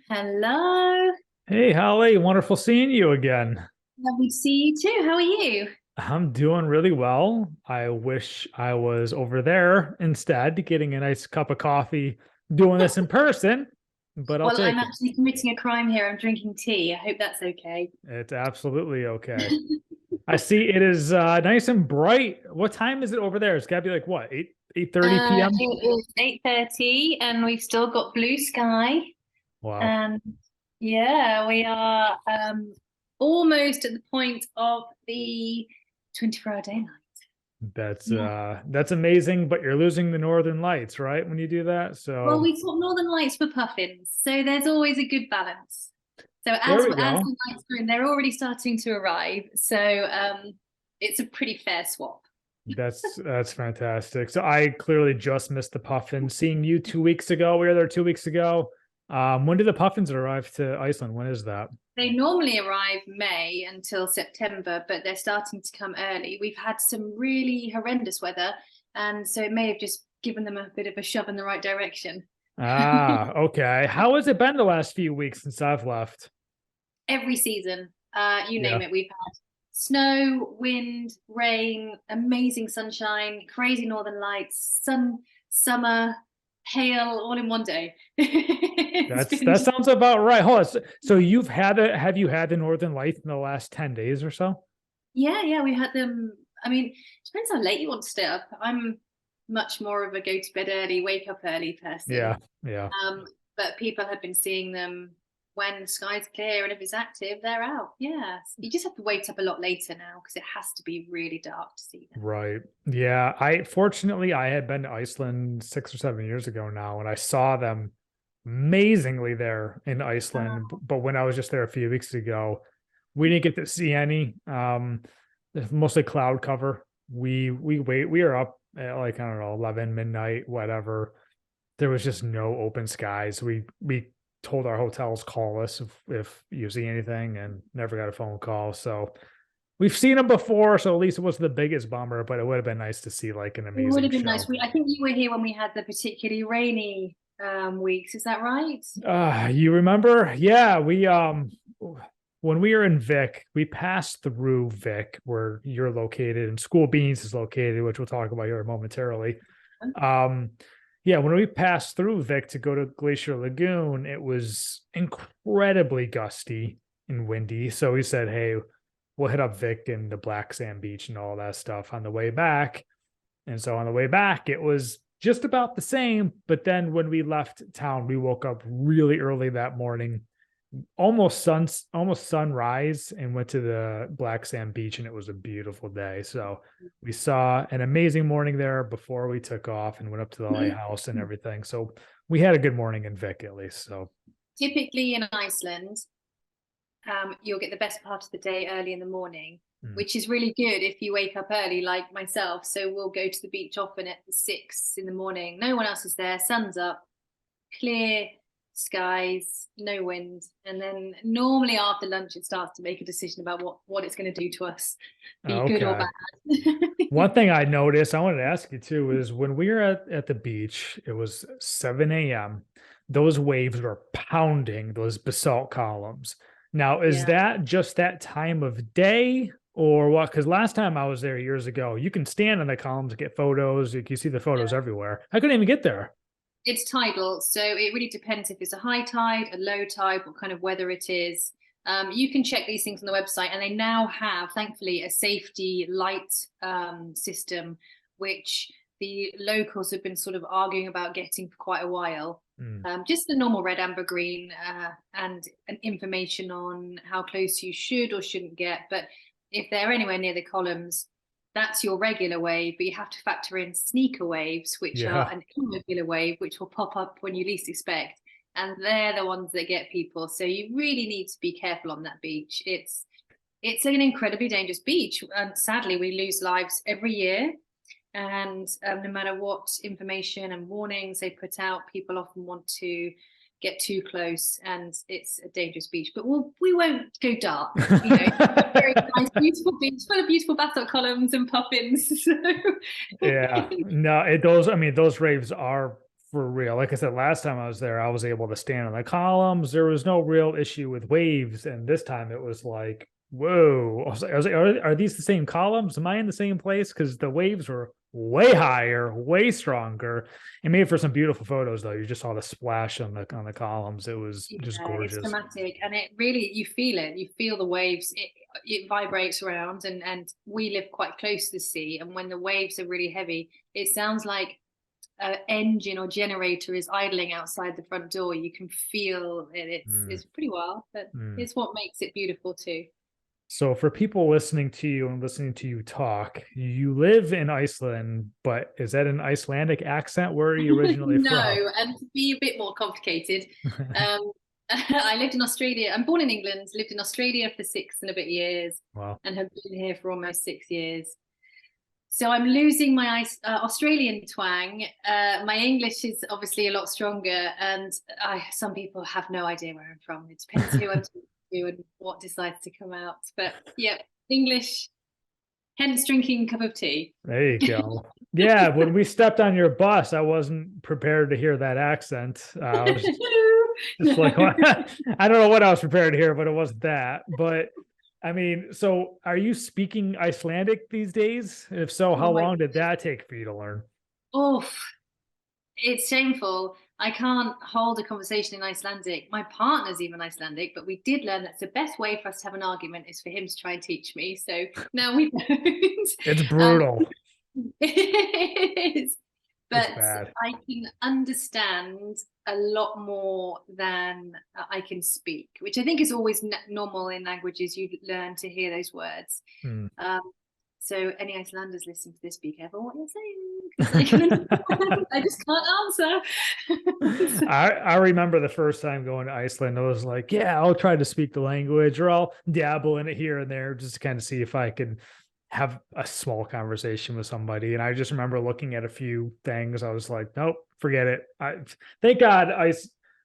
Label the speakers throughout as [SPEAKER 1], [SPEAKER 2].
[SPEAKER 1] Hello.
[SPEAKER 2] Hey, Holly, wonderful seeing you again.
[SPEAKER 1] Lovely to see you too. How are you?
[SPEAKER 2] I'm doing really well. I wish I was over there instead, getting a nice cup of coffee, doing this in person, but I'll
[SPEAKER 1] Well, I'm
[SPEAKER 2] take it.
[SPEAKER 1] actually committing a crime here. I'm drinking tea. I hope that's okay.
[SPEAKER 2] It's absolutely okay. I see it is nice and bright. What time is it over there? It's got to be like what, 8:30 p.m.?
[SPEAKER 1] It is 8:30 and we've still got blue sky.
[SPEAKER 2] Wow.
[SPEAKER 1] And yeah, we are almost at the point of the 24-hour daylight. Yeah.
[SPEAKER 2] That's amazing, but you're losing the northern lights, right? When you do that.
[SPEAKER 1] Well,
[SPEAKER 2] So
[SPEAKER 1] we thought Northern Lights for puffins, so there's always a good balance. So
[SPEAKER 2] there
[SPEAKER 1] as
[SPEAKER 2] we
[SPEAKER 1] as
[SPEAKER 2] go.
[SPEAKER 1] the lights are in, they're already starting to arrive. So it's a pretty fair swap.
[SPEAKER 2] That's fantastic. So I clearly just missed the puffins. Seeing you 2 weeks ago, we were there 2 weeks ago. When do the puffins arrive to Iceland? When is that?
[SPEAKER 1] They normally arrive May until September, but they're starting to come early. We've had some really horrendous weather, and so it may have just given them a bit of a shove in the right direction.
[SPEAKER 2] Ah, okay. How has it been the last few weeks since I've left?
[SPEAKER 1] Every season, you name
[SPEAKER 2] Yeah,
[SPEAKER 1] it, we've had snow, wind, rain, amazing sunshine, crazy northern lights, summer, hail, all in one day. It's been
[SPEAKER 2] that sounds about right. Hold on. So you've had it? Have you had the Northern Lights in the last 10 days or so?
[SPEAKER 1] yeah, we had them. I mean, depends how late you want to stay up. I'm much more of a go to bed early, wake up early person.
[SPEAKER 2] Yeah, yeah.
[SPEAKER 1] But people have been seeing them when the sky's clear and if it's active, they're out. Yeah. You just have to wait up a lot later now because it has to be really dark to see them.
[SPEAKER 2] Right. Yeah. I had been to Iceland 6 or 7 years ago now, and I saw them amazingly there in Iceland. But when I was just there a few weeks ago, we didn't get to see any. It's mostly cloud cover. We were up at like, I don't know, 11 midnight, whatever. There was just no open skies. We told our hotels call us if you see anything, and never got a phone call. So we've seen them before, so at least it was the biggest bummer, but it would have been nice to see like an
[SPEAKER 1] It would
[SPEAKER 2] amazing
[SPEAKER 1] have been nice.
[SPEAKER 2] show.
[SPEAKER 1] I think you were here when we had the particularly rainy weeks. Is that right?
[SPEAKER 2] You remember? Yeah, we when we were in Vic, we passed through Vic where you're located and School Beans is located, which we'll talk about here momentarily. Um, yeah, when we passed through Vic to go to Glacier Lagoon, it was incredibly gusty and windy. So we said, hey, we'll hit up Vic and the Black Sand Beach and all that stuff on the way back. And so on the way back, it was just about the same. But then when we left town, we woke up really early that morning, almost sunrise, and went to the Black Sand Beach, and it was a beautiful day. So we saw an amazing morning there before we took off and went up to the lighthouse and everything. So we had a good morning in Vic at least. So
[SPEAKER 1] Typically in Iceland, you'll get the best part of the day early in the morning,
[SPEAKER 2] mm,
[SPEAKER 1] which is really good if you wake up early, like myself. So we'll go to the beach often at 6 in the morning. No one else is there. Sun's up, clear skies, no wind, and then normally after lunch it starts to make a decision about what it's going to do to us, be good or
[SPEAKER 2] okay.
[SPEAKER 1] bad.
[SPEAKER 2] One thing I noticed, I wanted to ask you too, is when we were at the beach, it was 7 a.m. Those waves were pounding those basalt columns. Now, is
[SPEAKER 1] Yeah.
[SPEAKER 2] that just that time of day or what? Because last time I was there years ago, you can stand on the columns, get photos. You can see the photos everywhere. I couldn't even get there.
[SPEAKER 1] It's tidal, so it really depends if it's a high tide, a low tide, what kind of weather it is. You can check these things on the website, and they now have, thankfully, a safety light system, which the locals have been sort of arguing about getting for quite a while.
[SPEAKER 2] Mm,
[SPEAKER 1] Just the normal red, amber, green, and an information on how close you should or shouldn't get. But if they're anywhere near the columns, that's your regular wave, but you have to factor in sneaker waves, which are
[SPEAKER 2] yeah.
[SPEAKER 1] an irregular wave, which will pop up when you least expect. And they're the ones that get people. So you really need to be careful on that beach. It's an incredibly dangerous beach. And sadly, we lose lives every year. And no matter what information and warnings they put out, people often want to get too close, and it's a dangerous beach. But we won't go dark. You know, very nice, beautiful beach full of beautiful basalt columns and puffins. So
[SPEAKER 2] Yeah. No, those, I mean, those raves are for real. Like I said, last time I was there, I was able to stand on the columns. There was no real issue with waves. And this time it was like, whoa. I was like, are these the same columns? Am I in the same place? Because the waves were way higher, way stronger. It made for some beautiful photos, though. You just saw the splash on the columns. It was just
[SPEAKER 1] It's
[SPEAKER 2] gorgeous.
[SPEAKER 1] dramatic, and it really, you feel it. You feel the waves. It vibrates around, and we live quite close to the sea. And when the waves are really heavy, it sounds like an engine or generator is idling outside the front door. You can feel it. It's pretty wild, but it's what makes it beautiful too.
[SPEAKER 2] So for people listening to you and listening to you talk, you live in Iceland, but is that an Icelandic accent? Where are you originally
[SPEAKER 1] No,
[SPEAKER 2] from?
[SPEAKER 1] and to be a bit more complicated, I lived in Australia. I'm born in England, lived in Australia for 6 and a bit years,
[SPEAKER 2] Wow.
[SPEAKER 1] and have been here for almost 6 years. So I'm losing my Australian twang. My English is obviously a lot stronger, and some people have no idea where I'm from. It depends who I'm talking to and what decides to come out. But yeah, English, hence drinking a cup of tea.
[SPEAKER 2] There you go. Yeah, when we stepped on your bus, I wasn't prepared to hear that accent. I was just like, I don't know what I was prepared to hear, but it wasn't that. But I mean, so are you speaking Icelandic these days? If so, how
[SPEAKER 1] Oh my
[SPEAKER 2] long did that take for you to learn?
[SPEAKER 1] Oh, it's shameful. I can't hold a conversation in Icelandic. My partner's even Icelandic, but we did learn that's the best way for us to have an argument is for him to try and teach me. So now we don't.
[SPEAKER 2] It's brutal.
[SPEAKER 1] It is.
[SPEAKER 2] It's
[SPEAKER 1] But
[SPEAKER 2] bad.
[SPEAKER 1] I can understand a lot more than I can speak, which I think is always normal in languages. You learn to hear those words.
[SPEAKER 2] Hmm.
[SPEAKER 1] So any Icelanders listening to this, be careful what you're saying. I just can't answer.
[SPEAKER 2] I remember the first time going to Iceland, I was like, yeah, I'll try to speak the language or I'll dabble in it here and there just to kind of see if I can have a small conversation with somebody. And I just remember looking at a few things. I was like, nope, forget it. Thank God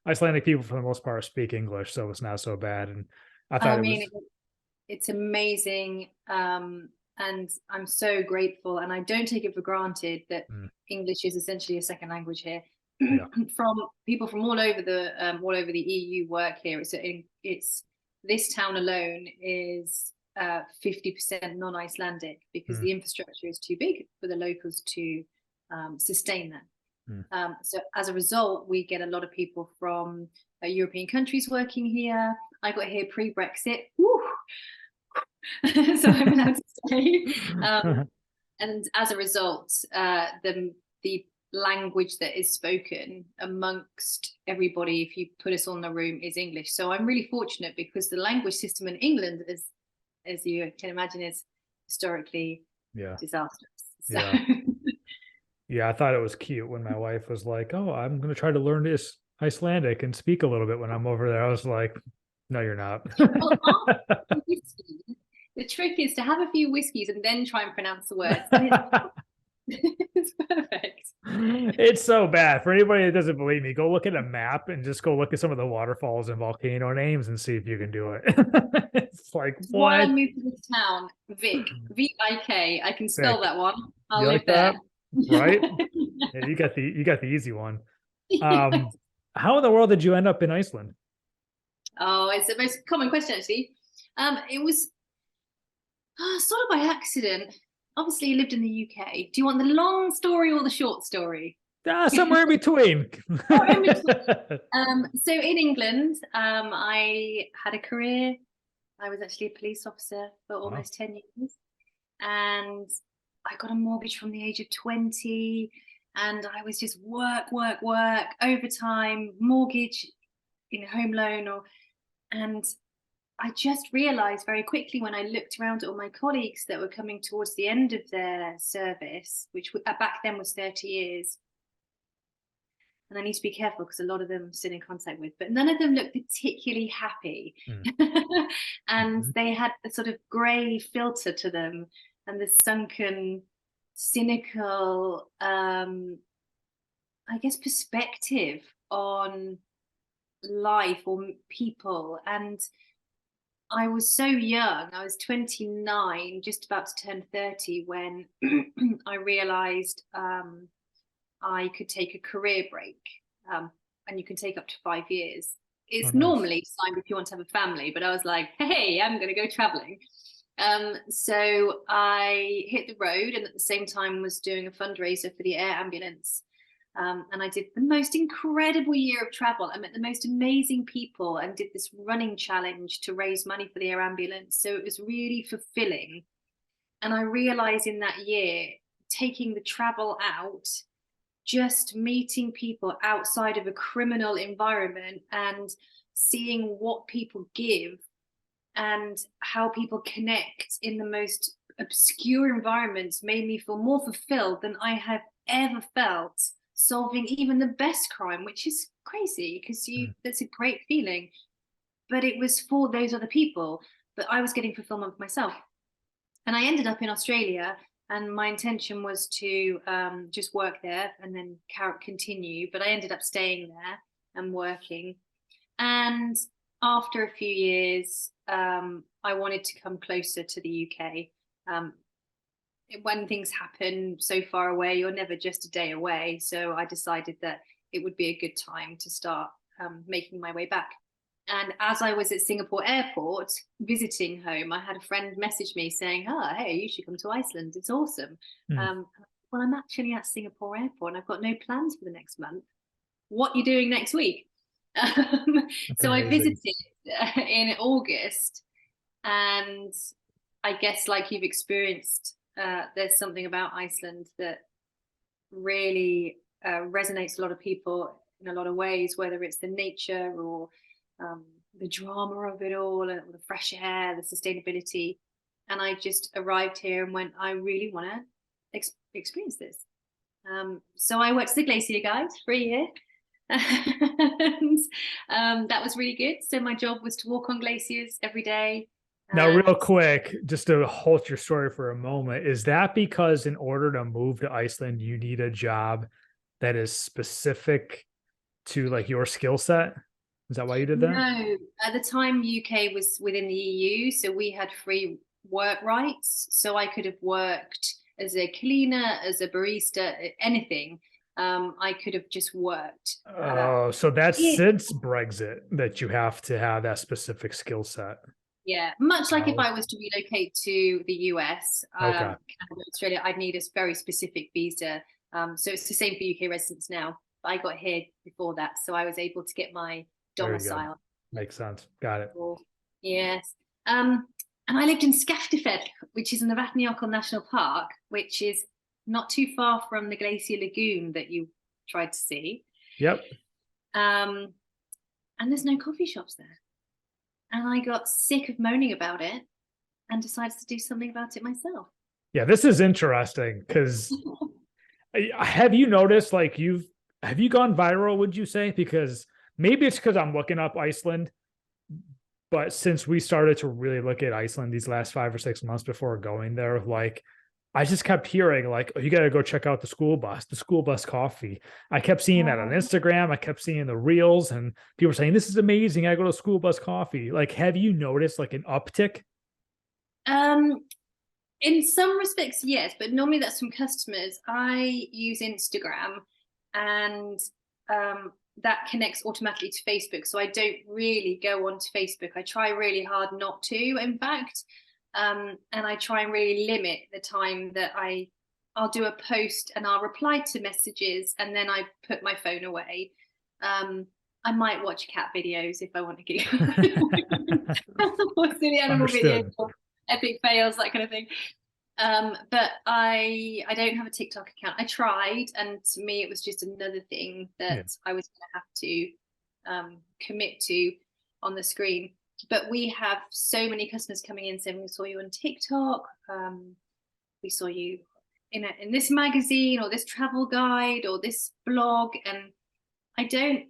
[SPEAKER 2] Icelandic people for the most part speak English, so it's not so bad. And I thought
[SPEAKER 1] I
[SPEAKER 2] it
[SPEAKER 1] mean,
[SPEAKER 2] was
[SPEAKER 1] it's amazing. And I'm so grateful. And I don't take it for granted that English is essentially a second language here.
[SPEAKER 2] yeah.
[SPEAKER 1] From people from all over the EU work here. It's this town alone is 50% non-Icelandic because the infrastructure is too big for the locals to sustain that. So as a result, we get a lot of people from European countries working here. I got here pre-Brexit. So I'm allowed to say. And as a result, the language that is spoken amongst everybody, if you put us all in a room, is English. So I'm really fortunate because the language system in England, as you can imagine, is historically disastrous. So.
[SPEAKER 2] Yeah. Yeah, I thought it was cute when my wife was like, "Oh, I'm going to try to learn this Icelandic and speak a little bit when I'm over there." I was like, "No, you're not."
[SPEAKER 1] Well, the trick is to have a few whiskeys and then try and pronounce the words. It's perfect.
[SPEAKER 2] It's so bad. For anybody that doesn't believe me, go look at a map and just go look at some of the waterfalls and volcano names and see if you can do it. It's like,
[SPEAKER 1] Why I
[SPEAKER 2] what?
[SPEAKER 1] moved to this town, Vic, Vik. I can spell
[SPEAKER 2] Vic.
[SPEAKER 1] that one. I'll
[SPEAKER 2] You
[SPEAKER 1] live
[SPEAKER 2] like that?
[SPEAKER 1] there.
[SPEAKER 2] Right? Yeah, you got the easy one. How in the world did you end up in Iceland?
[SPEAKER 1] Oh, it's the most common question actually. It was sort of by accident. Obviously, you lived in the UK. Do you want the long story or the short story?
[SPEAKER 2] Somewhere in between.
[SPEAKER 1] So in England, I had a career. I was actually a police officer for almost 10 years. And I got a mortgage from the age of 20. And I was just work, overtime, mortgage, home loan. And I just realized very quickly when I looked around at all my colleagues that were coming towards the end of their service, which back then was 30 years. And I need to be careful because a lot of them I'm still in contact with, but none of them looked particularly happy. And they had a sort of grey filter to them and the sunken, cynical, I guess, perspective on life or people. And I was so young. I was 29, just about to turn 30 when I realized I could take a career break, and you can take up to 5 years.
[SPEAKER 2] Oh,
[SPEAKER 1] It's
[SPEAKER 2] nice.
[SPEAKER 1] normally signed if you want to have a family, but I was like, hey, I'm going to go traveling. So I hit the road, and at the same time was doing a fundraiser for the air ambulance. And I did the most incredible year of travel. I met the most amazing people and did this running challenge to raise money for the air ambulance. So it was really fulfilling. And I realized in that year, taking the travel out, just meeting people outside of a criminal environment and seeing what people give and how people connect in the most obscure environments made me feel more fulfilled than I have ever felt solving even the best crime, which is crazy because
[SPEAKER 2] Mm.
[SPEAKER 1] that's a great feeling. But it was for those other people, but I was getting fulfillment for myself. And I ended up in Australia, and my intention was to just work there and then continue. But I ended up staying there and working. And after a few years, I wanted to come closer to the UK. When things happen so far away, you're never just a day away. So I decided that it would be a good time to start making my way back. And as I was at Singapore airport visiting home, I had a friend message me saying, oh, hey, you should come to Iceland. It's awesome.
[SPEAKER 2] Mm.
[SPEAKER 1] Well, I'm actually at Singapore airport and I've got no plans for the next month. What are you doing next week?
[SPEAKER 2] That's
[SPEAKER 1] So I
[SPEAKER 2] amazing.
[SPEAKER 1] visited in August, and I guess like you've experienced, there's something about Iceland that really resonates with a lot of people in a lot of ways, whether it's the nature or the drama of it all, or the fresh air, the sustainability. And I just arrived here and went, I really want to experience this. So I worked as a glacier guide for a year. And that was really good. So my job was to walk on glaciers every day.
[SPEAKER 2] Now,
[SPEAKER 1] And
[SPEAKER 2] real quick, just to halt your story for a moment, is that because in order to move to Iceland, you need a job that is specific to like your skill set? Is that why you did that?
[SPEAKER 1] no, at the time UK was within the EU, so we had free work rights. So I could have worked as a cleaner, as a barista, anything. I could have just worked.
[SPEAKER 2] Oh, so that's
[SPEAKER 1] Yeah,
[SPEAKER 2] since Brexit that you have to have that specific skill set.
[SPEAKER 1] yeah, much like if
[SPEAKER 2] Oh,
[SPEAKER 1] I was to relocate to the US,
[SPEAKER 2] okay.
[SPEAKER 1] Canada, Australia, I'd need a very specific visa. So it's the same for UK residents now. But I got here before that, so I was able to get my
[SPEAKER 2] Very good.
[SPEAKER 1] domicile.
[SPEAKER 2] Makes sense. Got it.
[SPEAKER 1] Yes. And I lived in Skaftafell, which is in the Vatnajökull National Park, which is not too far from the Glacier Lagoon that you tried to see.
[SPEAKER 2] Yep.
[SPEAKER 1] And there's no coffee shops there. And I got sick of moaning about it and decided to do something about it myself.
[SPEAKER 2] Yeah, this is interesting because have you noticed like have you gone viral, would you say? Because maybe it's because I'm looking up Iceland, but since we started to really look at Iceland these last 5 or 6 months before going there, like I just kept hearing like, oh, you got to go check out the school bus coffee. I kept seeing that on Instagram. I kept seeing the reels and people were saying, this is amazing. I go to school bus coffee. Like, have you noticed like an uptick?
[SPEAKER 1] Um, in some respects, yes, but normally that's from customers. I use Instagram, and that connects automatically to Facebook. So I don't really go onto Facebook. I try really hard not to, in fact. And I try and really limit the time that I'll do a post and I'll reply to messages and then I put my phone away. I might watch cat videos if I want to get or silly animal videos
[SPEAKER 2] Understood.
[SPEAKER 1] or epic fails, that kind of thing. But I don't have a TikTok account. I tried, and to me, it was just another thing
[SPEAKER 2] Yeah.
[SPEAKER 1] that I was going to have to commit to on the screen. But we have so many customers coming in saying, we saw you on TikTok, we saw you in this magazine or this travel guide or this blog, and I don't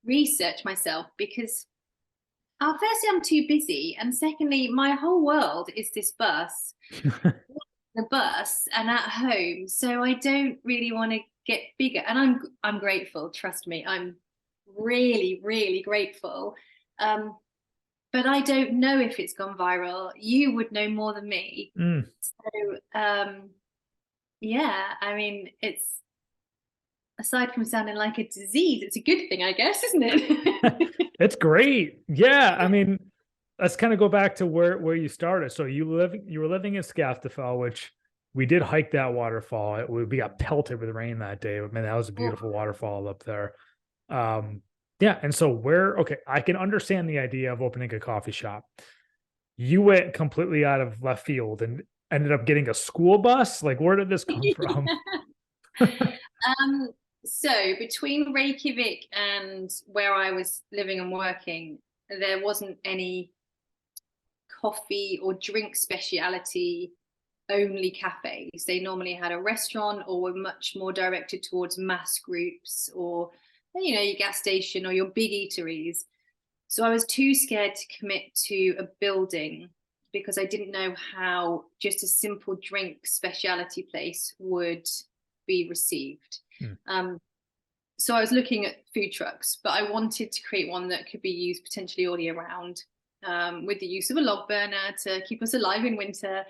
[SPEAKER 1] research myself because firstly I'm too busy, and secondly my whole world is this bus, the bus, and at home. So I don't really want to get bigger, and I'm grateful. Trust me, I'm really really grateful. But I don't know if it's gone viral. You would know more than me.
[SPEAKER 2] Mm.
[SPEAKER 1] So yeah, I mean, aside from sounding like a disease, it's a good thing, I guess, isn't it?
[SPEAKER 2] It's great. Yeah. I mean, let's kind of go back to where you started. So you were living in Skaftafell, which we did hike that waterfall. We got pelted with rain that day. But man, that was a beautiful waterfall up there. Yeah. And so okay, I can understand the idea of opening a coffee shop. You went completely out of left field and ended up getting a school bus. Like, where did this come from?
[SPEAKER 1] So between Reykjavik and where I was living and working, there wasn't any coffee or drink speciality only cafes. They normally had a restaurant or were much more directed towards mass groups or, you know, your gas station or your big eateries. So I was too scared to commit to a building because I didn't know how just a simple drink specialty place would be received. So I was looking at food trucks, but I wanted to create one that could be used potentially all year round, with the use of a log burner to keep us alive in winter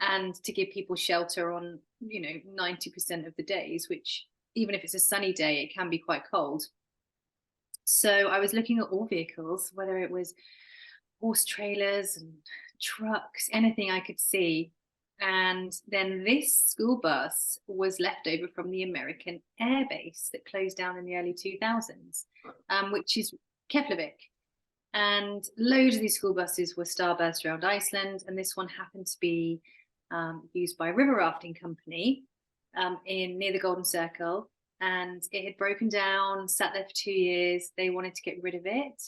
[SPEAKER 1] and to give people shelter on, you know, 90% of the days, which even if it's a sunny day, it can be quite cold. So I was looking at all vehicles, whether it was horse trailers and trucks, anything I could see. And then this school bus was left over from the American Air Base that closed down in the early 2000s, which is Keflavik. And loads of these school buses were starburst around Iceland. And this one happened to be used by a river rafting company near the Golden Circle. And it had broken down, sat there for 2 years. They wanted to get rid of it.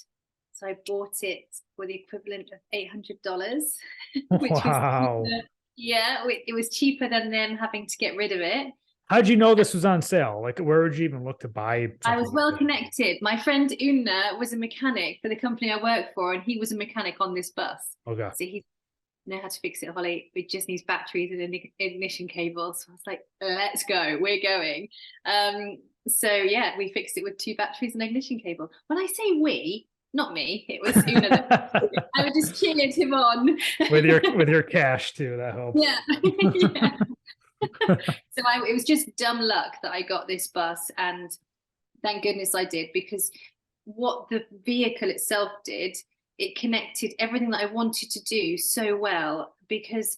[SPEAKER 1] So I bought it for the equivalent of $800, which
[SPEAKER 2] Wow.
[SPEAKER 1] was it was cheaper than them having to get rid of it.
[SPEAKER 2] How'd you know this was on sale? Like, where would you even look to buy?
[SPEAKER 1] I was well connected. My friend Una was a mechanic for the company I work for, and he was a mechanic on this bus.
[SPEAKER 2] Okay.
[SPEAKER 1] So he know how to fix it, Holly. It just needs batteries and an ignition cable. So I was like, let's go, we're going. So yeah, we fixed it with 2 batteries and ignition cable. When I say we, not me, it was Una. I would just cheered him on.
[SPEAKER 2] with your cash too, that helps.
[SPEAKER 1] Yeah. Yeah. So it was just dumb luck that I got this bus, and thank goodness I did, because what the vehicle itself did, it connected everything that I wanted to do so well, because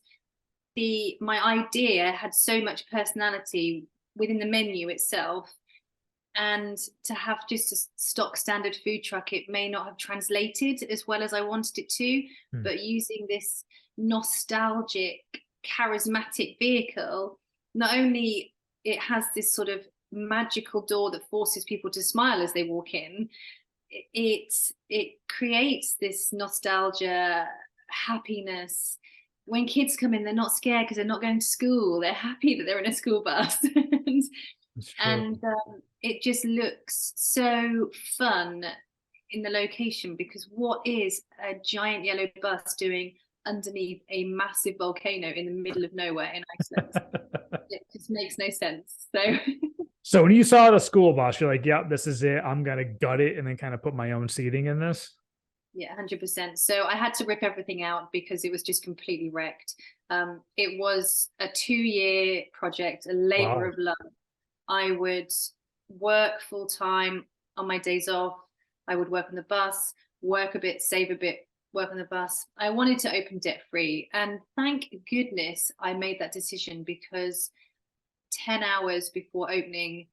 [SPEAKER 1] my idea had so much personality within the menu itself, and to have just a stock standard food truck, it may not have translated as well as I wanted it to. But using this nostalgic, charismatic vehicle, not only it has this sort of magical door that forces people to smile as they walk in, it creates this nostalgia, happiness. When kids come in, they're not scared because they're not going to school. They're happy that they're in a school bus. and it just looks so fun in the location, because what is a giant yellow bus doing underneath a massive volcano in the middle of nowhere in Iceland? It just makes no sense.
[SPEAKER 2] So when you saw the school bus, you're like, yep, this is it. I'm going to gut it and then kind of put my own seating in this.
[SPEAKER 1] Yeah, 100%. So I had to rip everything out because it was just completely wrecked. It was a 2-year project, a labor of love. I would work full time on my days off. I would work on the bus, work a bit, save a bit, work on the bus. I wanted to open debt free. And thank goodness I made that decision, because 10 hours before opening,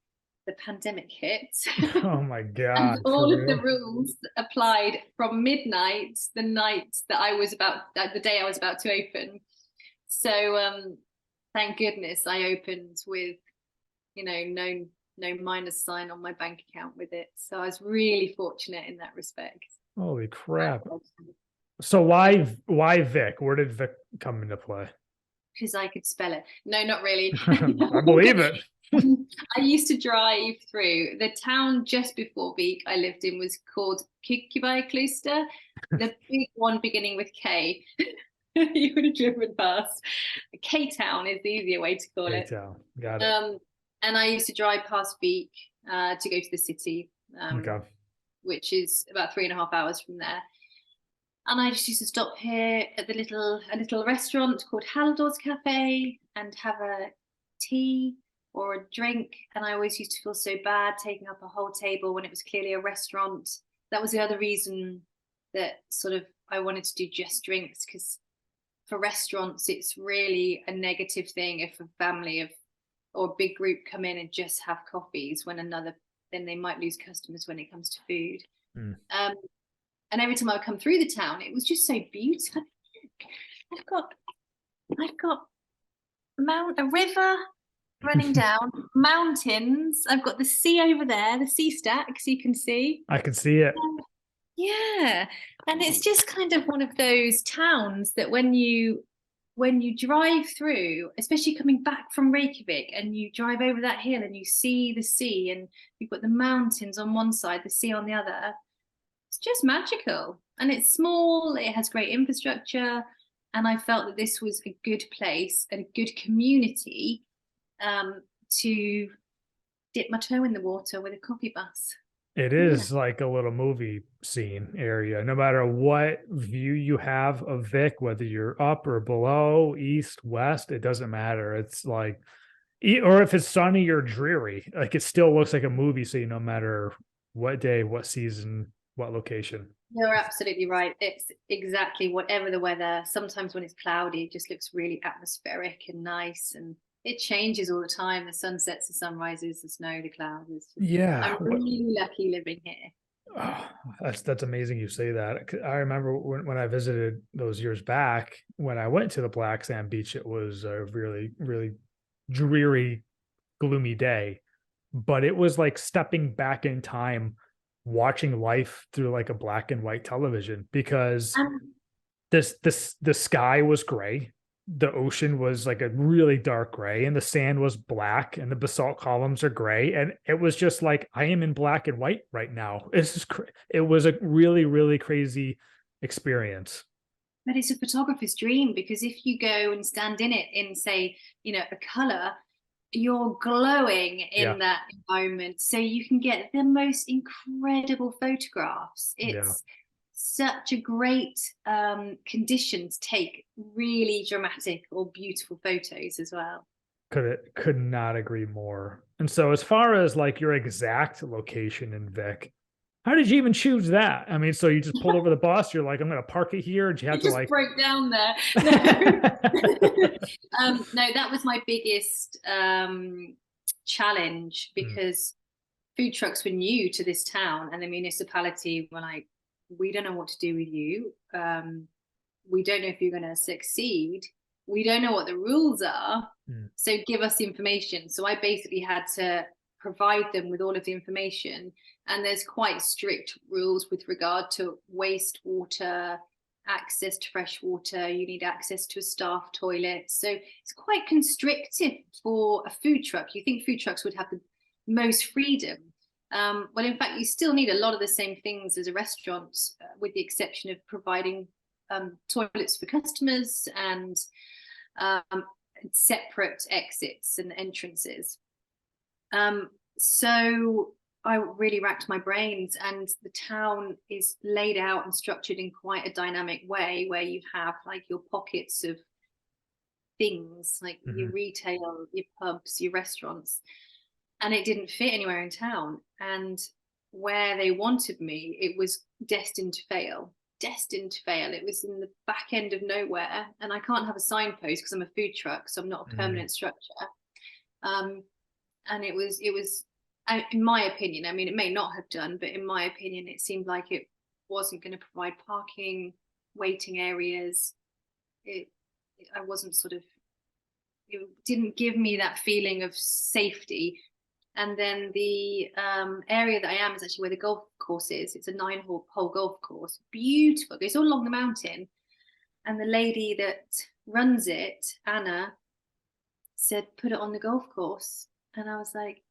[SPEAKER 1] the pandemic hit.
[SPEAKER 2] Oh my God.
[SPEAKER 1] And all of the rules applied from midnight, the day I was about to open. So thank goodness I opened with, no minus sign on my bank account with it. So I was really fortunate in that respect.
[SPEAKER 2] Holy crap. So why Vic? Where did Vic come into play?
[SPEAKER 1] Because I could spell it. No, not really.
[SPEAKER 2] I believe it.
[SPEAKER 1] I used to drive through the town just before Vik I lived in was called Kirkjubæjarklaustur, the big one beginning with K. You would have driven past. K-Town is the easier way to call it.
[SPEAKER 2] K-Town, got it.
[SPEAKER 1] And I used to drive past Vik to go to the city, which is about 3.5 hours from there. And I just used to stop here at a little restaurant called Haldor's Cafe and have a tea or a drink. And I always used to feel so bad taking up a whole table when it was clearly a restaurant. That was the other reason that sort of I wanted to do just drinks, because for restaurants, it's really a negative thing if a family of or a big group come in and just have coffees, then they might lose customers when it comes to food.
[SPEAKER 2] Mm.
[SPEAKER 1] And every time I would come through the town, it was just so beautiful. I've got a river running down, mountains. I've got the sea over there, the sea stacks you can see.
[SPEAKER 2] I can see it.
[SPEAKER 1] Yeah, and it's just kind of one of those towns that when you drive through, especially coming back from Reykjavik, and you drive over that hill and you see the sea, and you've got the mountains on one side, the sea on the other, it's just magical. And it's small, it has great infrastructure, and I felt that this was a good place and a good community to dip my toe in the water with a coffee bus.
[SPEAKER 2] It is like a little movie scene area. No matter what view you have of Vic, whether you're up or below, east, west, it doesn't matter. It's like, or if it's sunny or dreary, like it still looks like a movie scene no matter what day, what season, what location.
[SPEAKER 1] You're absolutely right. It's exactly whatever the weather. Sometimes when it's cloudy, it just looks really atmospheric and nice, and it changes all the time. The sunsets, the sunrises, the snow, the clouds.
[SPEAKER 2] Yeah.
[SPEAKER 1] I'm really lucky living here.
[SPEAKER 2] Oh, that's amazing you say that. I remember when I visited those years back, when I went to the Black Sand Beach, it was a really, really dreary, gloomy day, but it was like stepping back in time, watching life through like a black and white television, because the sky was gray, the ocean was like a really dark gray, and the sand was black, and the basalt columns are gray, and it was just like, I am in black and white right now. It was a really, really crazy experience.
[SPEAKER 1] But it's a photographer's dream, because if you go and stand in it in, say, a color, you're glowing in that environment, so you can get the most incredible photographs. It's such a great condition to take really dramatic or beautiful photos as well.
[SPEAKER 2] Could not agree more. And so as far as like your exact location in Vic, how did you even choose that? I mean, so you just pulled over the bus, you're like, I'm going to park it here. Did you have to
[SPEAKER 1] just
[SPEAKER 2] like
[SPEAKER 1] broke down there? No, that was my biggest challenge, because food trucks were new to this town, and the municipality were like, we don't know what to do with you. We don't know if you're going to succeed. We don't know what the rules are. So give us information. So I basically had to provide them with all of the information. And there's quite strict rules with regard to wastewater, access to fresh water. You need access to a staff toilet. So it's quite constrictive for a food truck. You think food trucks would have the most freedom. Well, in fact, you still need a lot of the same things as a restaurant, with the exception of providing toilets for customers and separate exits and entrances. So I really racked my brains, and the town is laid out and structured in quite a dynamic way, where you have like your pockets of things, like your retail, your pubs, your restaurants. And it didn't fit anywhere in town. And where they wanted me, it was destined to fail. It was in the back end of nowhere, and I can't have a signpost because I'm a food truck, so I'm not a permanent structure. And it was, in my opinion, I mean, it may not have done, but in my opinion, it seemed like it wasn't going to provide parking, waiting areas. It didn't give me that feeling of safety. And then the area that I am is actually where the golf course is. It's a 9-hole golf course. Beautiful. It's all along the mountain. And the lady that runs it, Anna, said, put it on the golf course. And I was like,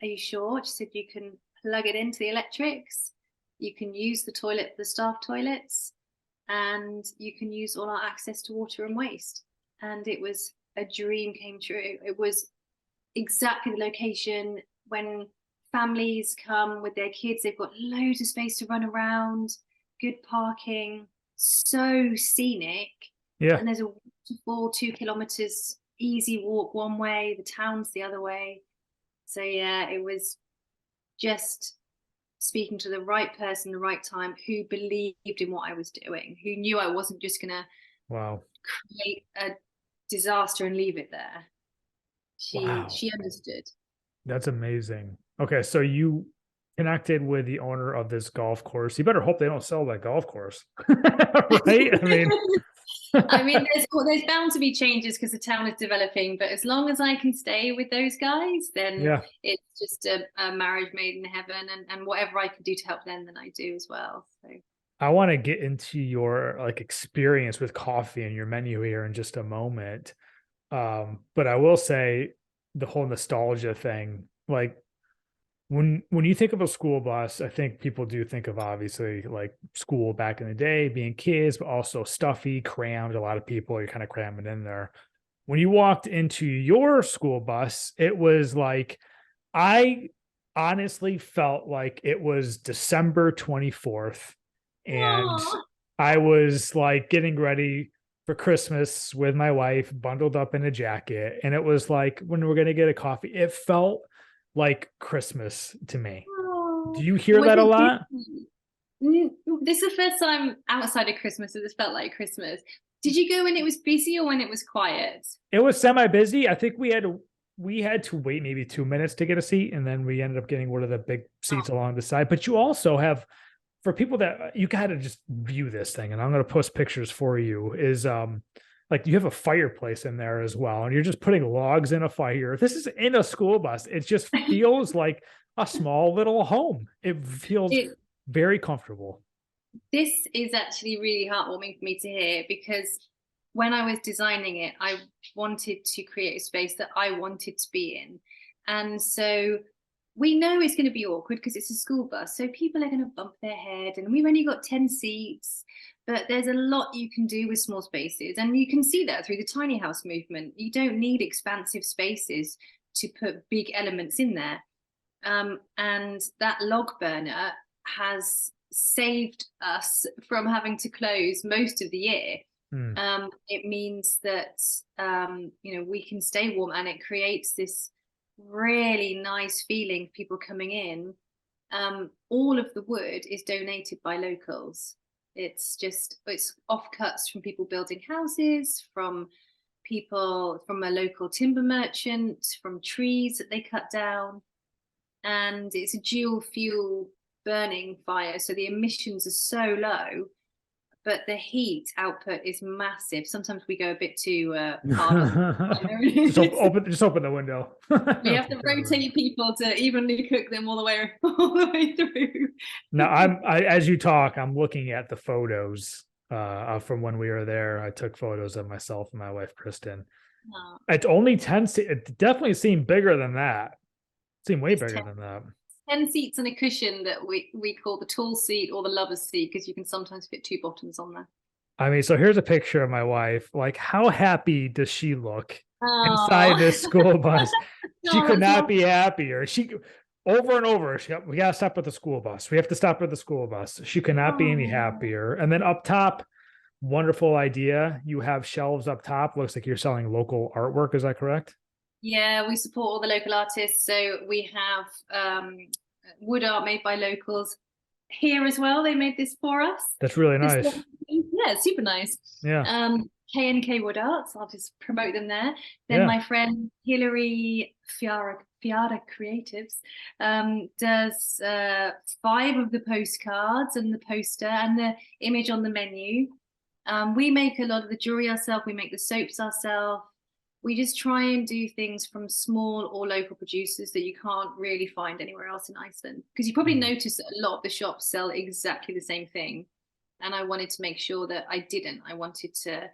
[SPEAKER 1] are you sure? She said, you can plug it into the electrics. You can use the toilet, the staff toilets, and you can use all our access to water and waste. And it was a dream came true. It was exactly the location. When families come with their kids, they've got loads of space to run around, good parking, so scenic. And there's a waterfall 2 kilometers easy walk one way, the town's the other way. So yeah, it was just speaking to the right person, the right time, who believed in what I was doing, who knew I wasn't just gonna
[SPEAKER 2] Wow.
[SPEAKER 1] create a disaster and leave it there.
[SPEAKER 2] Wow.
[SPEAKER 1] She understood.
[SPEAKER 2] That's amazing. Okay, so you connected with the owner of this golf course. You better hope they don't sell that golf course. Right? I mean,
[SPEAKER 1] I mean, there's bound to be changes because the town is developing, but as long as I can stay with those guys, then
[SPEAKER 2] yeah.
[SPEAKER 1] it's just a marriage made in heaven, and whatever I can do to help them, then I do as well. So
[SPEAKER 2] I want to get into your like experience with coffee and your menu here in just a moment. But I will say the whole nostalgia thing, like when you think of a school bus, I think people do think of obviously like school back in the day, being kids, but also stuffy, crammed. A lot of people are kind of cramming in there. When you walked into your school bus, it was like I honestly felt like it was December 24th, and
[SPEAKER 1] Aw.
[SPEAKER 2] I was like getting ready for Christmas with my wife, bundled up in a jacket. And it was like when we're going to get a coffee, it felt like Christmas to me. Do you hear
[SPEAKER 1] Was
[SPEAKER 2] that a
[SPEAKER 1] it
[SPEAKER 2] lot?
[SPEAKER 1] busy? This is the first time outside of Christmas that this felt like Christmas. Did you go when it was busy or when it was quiet?
[SPEAKER 2] It was semi busy. I think we had to wait maybe 2 minutes to get a seat, and then we ended up getting one of the big seats
[SPEAKER 1] Oh,
[SPEAKER 2] along the side. But you also have, for people that you got to just view this thing, and I'm going to post pictures for you, is like you have a fireplace in there as well, and you're just putting logs in a fire. If this is in a school bus, it just feels like a small little home. It feels
[SPEAKER 1] it,
[SPEAKER 2] very comfortable.
[SPEAKER 1] this is actually really heartwarming for me to hear because when I was designing it, I wanted to create a space that I wanted to be in. And so we know it's going to be awkward because it's a school bus. So people are going to bump their head, and we've only got 10 seats. But there's a lot you can do with small spaces. And you can see that through the tiny house movement. You don't need expansive spaces to put big elements in there. And that log burner has saved us from having to close most of the year.
[SPEAKER 2] Hmm.
[SPEAKER 1] It means that we can stay warm, and it creates this really nice feeling. People coming in. All of the wood is donated by locals. It's offcuts from people building houses, from people from a local timber merchant, from trees that they cut down, and it's a dual fuel burning fire, so the emissions are so low, but the heat output is massive. Sometimes we go a bit too hard on
[SPEAKER 2] Just open the window.
[SPEAKER 1] we have to rotate people to evenly cook them all the way through.
[SPEAKER 2] Now as you talk, I'm looking at the photos from when we were there. I took photos of myself and my wife Kristen.
[SPEAKER 1] Oh,
[SPEAKER 2] It's only 10. It definitely seemed bigger than that. It seemed way
[SPEAKER 1] it's
[SPEAKER 2] bigger than that.
[SPEAKER 1] 10 seats and a cushion that we call the tall seat or the lover's seat because you can sometimes fit two bottoms on there.
[SPEAKER 2] I mean, so here's a picture of my wife. Like, how happy does she look inside
[SPEAKER 1] Oh,
[SPEAKER 2] this school bus? She
[SPEAKER 1] no,
[SPEAKER 2] could
[SPEAKER 1] it's
[SPEAKER 2] not
[SPEAKER 1] not.
[SPEAKER 2] be happier. She over and over. We gotta stop at the school bus. We have to stop at the school bus. She could not be any
[SPEAKER 1] Oh.
[SPEAKER 2] happier. And then up top, wonderful idea. You have shelves up top. Looks like you're selling local artwork. Is that correct?
[SPEAKER 1] Yeah, we support all the local artists. So we have wood art made by locals here as well. They made this for us.
[SPEAKER 2] That's really
[SPEAKER 1] This
[SPEAKER 2] nice.
[SPEAKER 1] yeah, super nice.
[SPEAKER 2] Yeah.
[SPEAKER 1] K&K Wood Arts, I'll just promote them there. Then
[SPEAKER 2] Yeah.
[SPEAKER 1] my friend Hilary Fiara Creatives does 5 of the postcards and the poster and the image on the menu. We make a lot of the jewelry ourselves. We make the soaps ourselves. We just try and do things from small or local producers that you can't really find anywhere else in Iceland. Because you probably noticed that a lot of the shops sell exactly the same thing. And I wanted to make sure that I didn't. I wanted to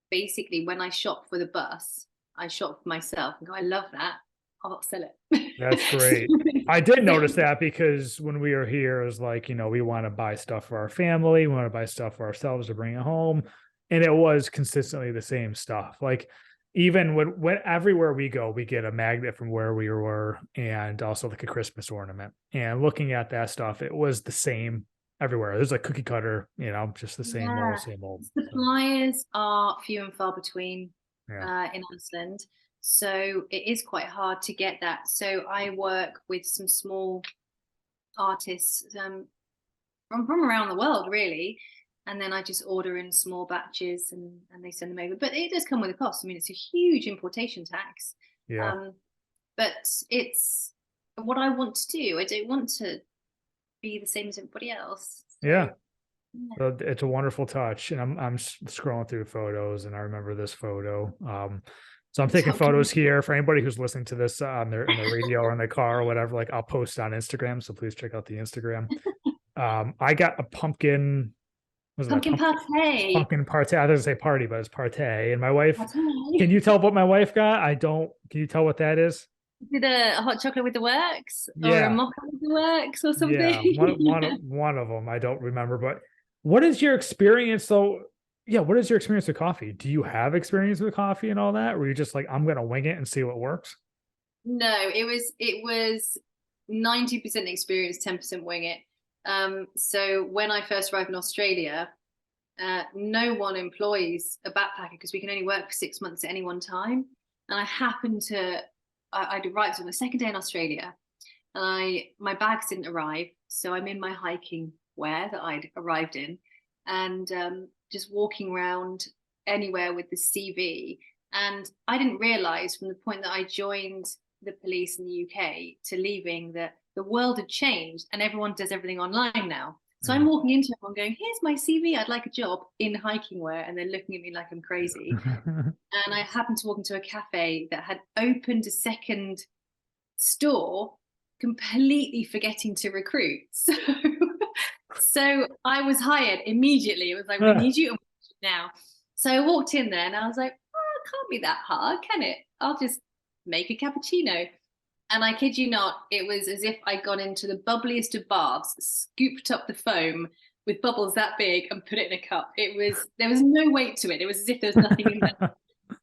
[SPEAKER 1] basically, when I shop for the bus, I shop for myself and go, I love that. I'll sell it.
[SPEAKER 2] That's great. I did notice that because when we were here, it was like, we want to buy stuff for our family. We want to buy stuff for ourselves to bring it home. And it was consistently the same stuff. Like, even when everywhere we go, we get a magnet from where we were and also like a Christmas ornament. And looking at that stuff, it was the same everywhere. There's like cookie cutter, just the same
[SPEAKER 1] Yeah.
[SPEAKER 2] old, same old.
[SPEAKER 1] Suppliers are few and far between. in Iceland. So it is quite hard to get that. So I work with some small artists from around the world, really. And then I just order in small batches and they send them over. But it does come with a cost. I mean, it's a huge importation tax.
[SPEAKER 2] Yeah.
[SPEAKER 1] But it's what I want to do. I don't want to be the same as everybody else. So,
[SPEAKER 2] Yeah. So it's a wonderful touch. And I'm scrolling through photos and I remember this photo. So I'm taking photos here for anybody who's listening to this on their radio or in their car or whatever. Like I'll post on Instagram. So please check out the Instagram. I got a pumpkin. Was it
[SPEAKER 1] pumpkin party?
[SPEAKER 2] Pumpkin party. I didn't say party, but it's party. And my wife,
[SPEAKER 1] Party.
[SPEAKER 2] can you tell what my wife got? I don't. Can you tell what that is?
[SPEAKER 1] Did a hot chocolate with the works,
[SPEAKER 2] Yeah.
[SPEAKER 1] or a mocha with the works, or something?
[SPEAKER 2] Yeah, one of them. I don't remember. But what is your experience though? Yeah, what is your experience with coffee? Do you have experience with coffee and all that? Or are you just like, I'm gonna wing it and see what works?
[SPEAKER 1] No, it was 90% experience, 10% wing it. So when I first arrived in Australia, no one employs a backpacker because we can only work for 6 months at any one time. And I happened to, I'd arrived on the second day in Australia, and my bags didn't arrive, so I'm in my hiking wear that I'd arrived in, and just walking around anywhere with the CV. And I didn't realize from the point that I joined the police in the UK to leaving that the world had changed and everyone does everything online now. So I'm walking into everyone going, here's my CV, I'd like a job, in hiking wear, and they're looking at me like I'm crazy. And I happened to walk into a cafe that had opened a second store, completely forgetting to recruit. So I was hired immediately. It was like, we need you now. So I walked in there and I was like, oh, it can't be that hard, can it? I'll just make a cappuccino. And I kid you not, it was as if I'd gone into the bubbliest of baths, scooped up the foam with bubbles that big and put it in a cup. There was no weight to it. It was as if there was nothing in there.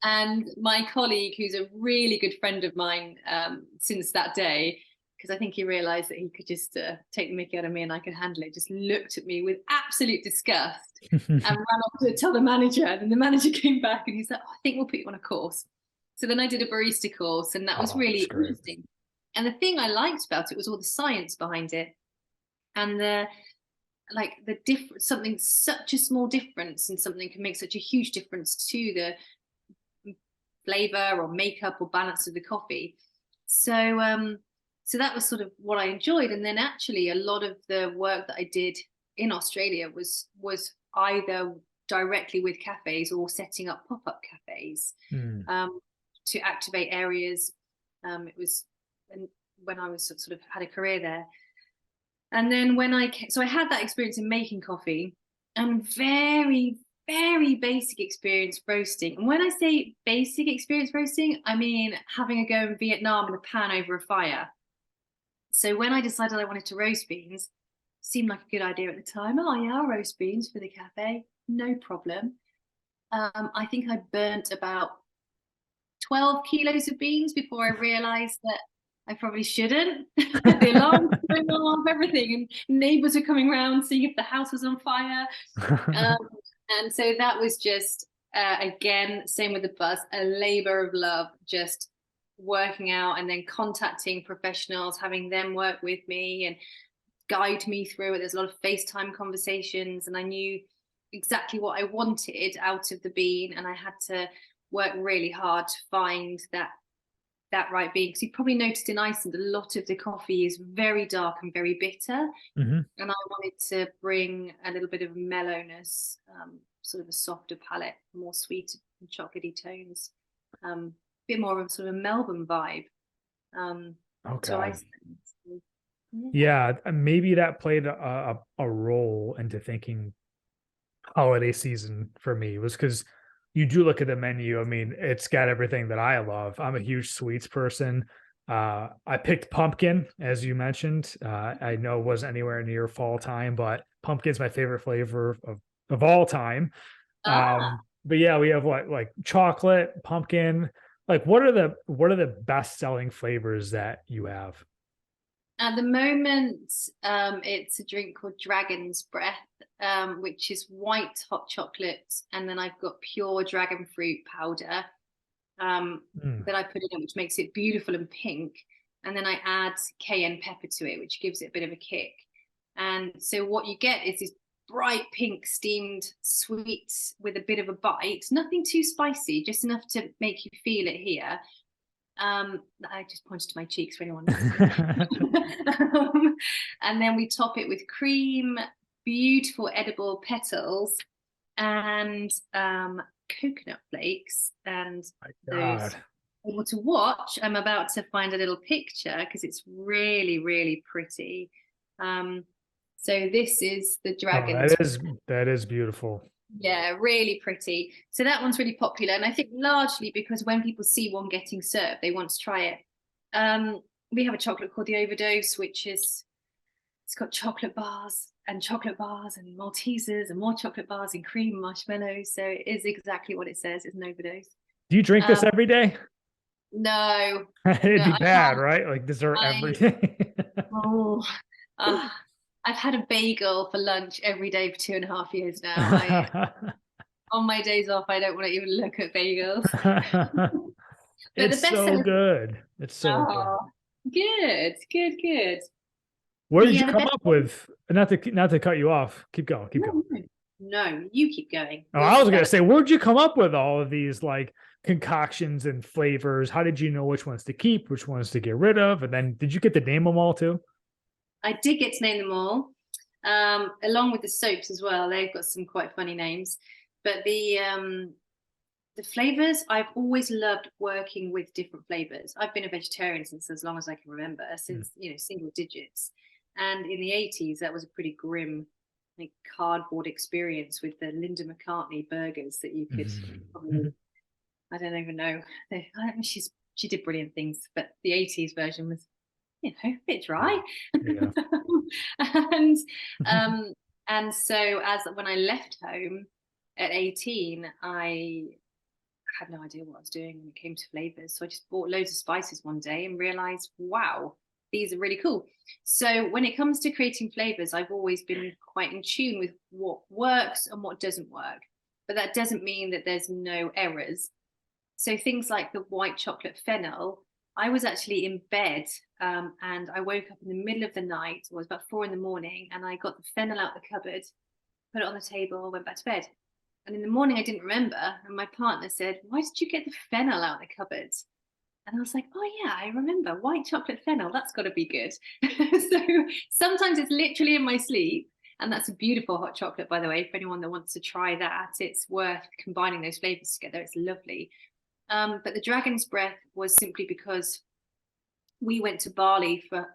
[SPEAKER 1] And my colleague, who's a really good friend of mine since that day, because I think he realized that he could just take the mickey out of me and I could handle it, just looked at me with absolute disgust and ran off to tell the manager. And then the manager came back and he's like, oh, I think we'll put you on a course. So then I did a barista course, and that was really interesting. And the thing I liked about it was all the science behind it, and the difference. Something, such a small difference in something can make such a huge difference to the flavor or makeup or balance of the coffee. So so that was sort of what I enjoyed. And then actually a lot of the work that I did in Australia was either directly with cafes or setting up pop-up cafes to activate areas. It was when I was sort of had a career there. And then when so I had that experience in making coffee and very, very basic experience roasting. And when I say basic experience roasting, I mean having a go in Vietnam in a pan over a fire. So when I decided I wanted to roast beans, seemed like a good idea at the time. Oh yeah, I'll roast beans for the cafe, no problem. I think I burnt about 12 kilos of beans before I realized that I probably shouldn't. The alarm was going off, everything, and neighbors are coming around seeing if the house was on fire. And so that was just, again, same with the bus, a labor of love, just working out and then contacting professionals, having them work with me and guide me through it. There's a lot of FaceTime conversations, and I knew exactly what I wanted out of the bean, and I had to work really hard to find that right bean, because you probably noticed in Iceland a lot of the coffee is very dark and very bitter, and I wanted to bring a little bit of mellowness, sort of a softer palate, more sweet and chocolatey tones, a bit more of a sort of Melbourne vibe. To Iceland.
[SPEAKER 2] Yeah, maybe that played a role into thinking holiday season for me, was because you do look at the menu. I mean, it's got everything that I love. I'm a huge sweets person. I picked pumpkin, as you mentioned. I know it wasn't anywhere near fall time, but pumpkin's my favorite flavor of all time. But yeah, we have like chocolate, pumpkin. Like, what are the best selling flavors that you have?
[SPEAKER 1] At the moment, it's a drink called Dragon's Breath, which is white hot chocolate, and then I've got pure dragon fruit powder, that I put in it, which makes it beautiful and pink. And then I add cayenne pepper to it, which gives it a bit of a kick. And so what you get is this bright pink steamed sweet with a bit of a bite, nothing too spicy, just enough to make you feel it here. I just pointed to my cheeks for anyone and then we top it with cream, beautiful edible petals, and coconut flakes. And those able to watch, I'm about to find a little picture because it's really, really pretty. So this is the dragon.
[SPEAKER 2] That is beautiful.
[SPEAKER 1] Yeah, really pretty. So that one's really popular, and I think largely because when people see one getting served, they want to try it. We have a chocolate called the Overdose, which is, it's got chocolate bars and Maltesers and more chocolate bars and cream and marshmallows. So it is exactly what it says. It's an overdose.
[SPEAKER 2] Do you drink this every day?
[SPEAKER 1] No.
[SPEAKER 2] It'd be bad, right? Like dessert every day.
[SPEAKER 1] I've had a bagel for lunch every day for 2.5 years now. On my days off, I don't want to even look at bagels.
[SPEAKER 2] It's so good. It's so
[SPEAKER 1] good. Good.
[SPEAKER 2] Where did you come up with? Not to cut you off. Keep going.
[SPEAKER 1] No, you keep going.
[SPEAKER 2] Oh, I was gonna say, where'd you come up with all of these like concoctions and flavors? How did you know which ones to keep, which ones to get rid of? And then did you get to name them all too?
[SPEAKER 1] I did get to name them all, along with the soaps as well. They've got some quite funny names. But the flavors, I've always loved working with different flavors. I've been a vegetarian since as long as I can remember, since single digits. And in the 80s, that was a pretty grim, like, cardboard experience with the Linda McCartney burgers that you could probably, I don't even know. She did brilliant things, but the 80s version was, a bit dry. Yeah. and so when I left home at 18, I had no idea what I was doing when it came to flavors. So I just bought loads of spices one day and realized, wow, these are really cool. So when it comes to creating flavors, I've always been quite in tune with what works and what doesn't work. But that doesn't mean that there's no errors. So things like the white chocolate fennel, I was actually in bed and I woke up in the middle of the night. It was about 4 a.m, and I got the fennel out the cupboard, put it on the table, went back to bed. And in the morning, I didn't remember. And my partner said, "Why did you get the fennel out of the cupboard?" And I was like, "Oh yeah, I remember, white chocolate fennel. That's got to be good." So sometimes it's literally in my sleep. And that's a beautiful hot chocolate, by the way, for anyone that wants to try that. It's worth combining those flavors together. It's lovely. But the dragon's breath was simply because we went to Bali for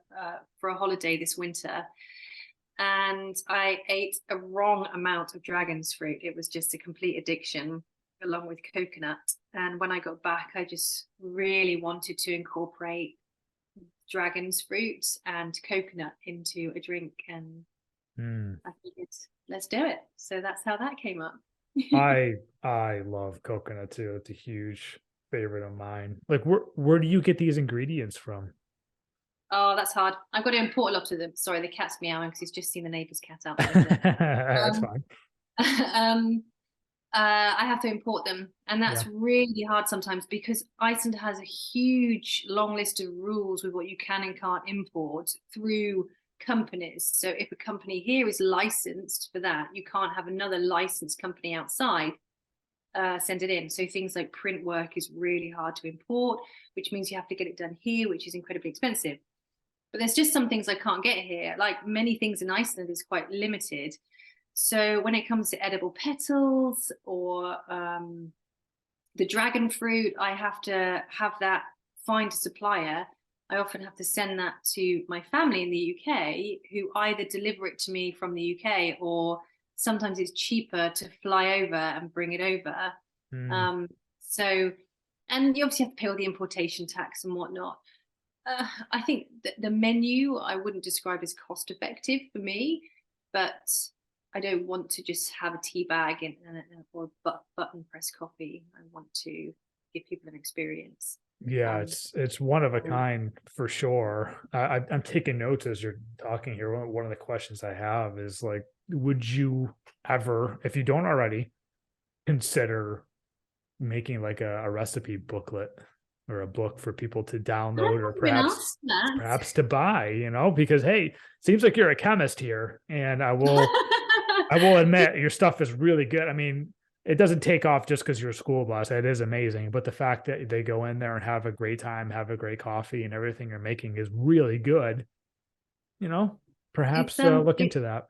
[SPEAKER 1] a holiday this winter, and I ate a wrong amount of dragon's fruit. It was just a complete addiction, along with coconut. And when I got back, I just really wanted to incorporate dragon's fruit and coconut into a drink, and I figured, let's do it. So that's how that came up.
[SPEAKER 2] I love coconut too. It's a huge favorite of mine. Like, where do you get these ingredients from?
[SPEAKER 1] Oh, that's hard. I've got to import a lot of them. Sorry, the cat's meowing because he's just seen the neighbor's cat out there.
[SPEAKER 2] That's fine.
[SPEAKER 1] I have to import them, and that's really hard sometimes because Iceland has a huge long list of rules with what you can and can't import through companies. So if a company here is licensed for that, you can't have another licensed company outside send it in. So things like print work is really hard to import, which means you have to get it done here, which is incredibly expensive. But there's just some things I can't get here. Like many things in Iceland is quite limited. So when it comes to edible petals or the dragon fruit, I have to have that, find a supplier. I often have to send that to my family in the UK, who either deliver it to me from the UK, or sometimes it's cheaper to fly over and bring it over. So, and you obviously have to pay all the importation tax and whatnot. I think that the menu, I wouldn't describe as cost effective for me, but I don't want to just have a tea bag or button press coffee. I want to give people an experience.
[SPEAKER 2] Yeah, it's one of a kind for sure. I'm taking notes as you're talking here. One of the questions I have is like, would you ever, if you don't already, consider making like a recipe booklet or a book for people to
[SPEAKER 1] I
[SPEAKER 2] download or
[SPEAKER 1] haven't been asked
[SPEAKER 2] perhaps to buy, because, hey, seems like you're a chemist here. And I will
[SPEAKER 1] that.
[SPEAKER 2] admit your stuff is really good. I mean, it doesn't take off just because you're a school bus. It is amazing. But the fact that they go in there and have a great time, have a great coffee, and everything you're making is really good,
[SPEAKER 1] It's
[SPEAKER 2] perhaps look into that.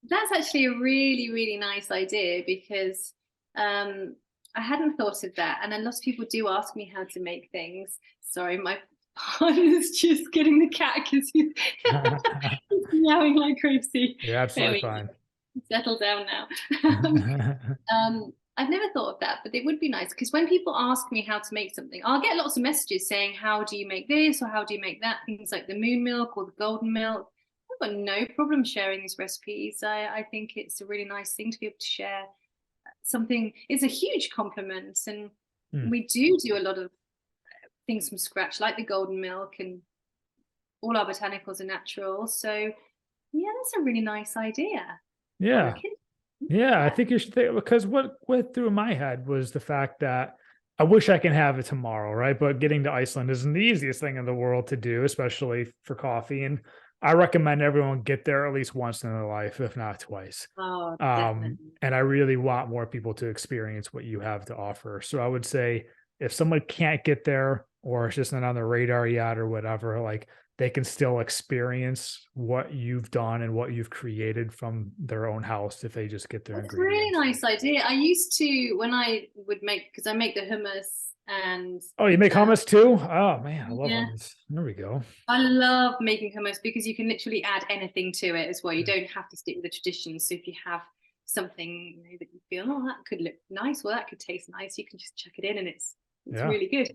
[SPEAKER 1] that's actually a really, really nice idea because I hadn't thought of that. And a lot of people do ask me how to make things. Sorry, my partner's just getting the cat because he's, he's meowing like crazy.
[SPEAKER 2] You're absolutely fine.
[SPEAKER 1] Settle down now. I've never thought of that, but it would be nice because when people ask me how to make something, I'll get lots of messages saying, how do you make this or how do you make that? Things like the moon milk or the golden milk. I've got no problem sharing these recipes. I think it's a really nice thing to be able to share something. It's a huge compliment. And we do a lot of things from scratch, like the golden milk, and all our botanicals are natural. So yeah, that's a really nice idea.
[SPEAKER 2] Yeah. Yeah, I think you should think, because what went through my head was the fact that I wish I can have it tomorrow, right? But getting to Iceland isn't the easiest thing in the world to do, especially for coffee. And I recommend everyone get there at least once in their life, if not twice.
[SPEAKER 1] Oh, definitely.
[SPEAKER 2] And I really want more people to experience what you have to offer. So I would say if someone can't get there or it's just not on the radar yet or whatever, like they can still experience what you've done and what you've created from their own house if they just get their
[SPEAKER 1] That's a really
[SPEAKER 2] ingredients.
[SPEAKER 1] nice idea. I used to, when I would make, because I make the hummus and
[SPEAKER 2] Oh, you make hummus too? Oh man, I love
[SPEAKER 1] yeah,
[SPEAKER 2] hummus. There we go.
[SPEAKER 1] I love making hummus because you can literally add anything to it as well. You don't have to stick with the traditions. So if you have something that you feel, oh, that could look nice, well, that could taste nice, you can just chuck it in and it's
[SPEAKER 2] Yeah.
[SPEAKER 1] really good.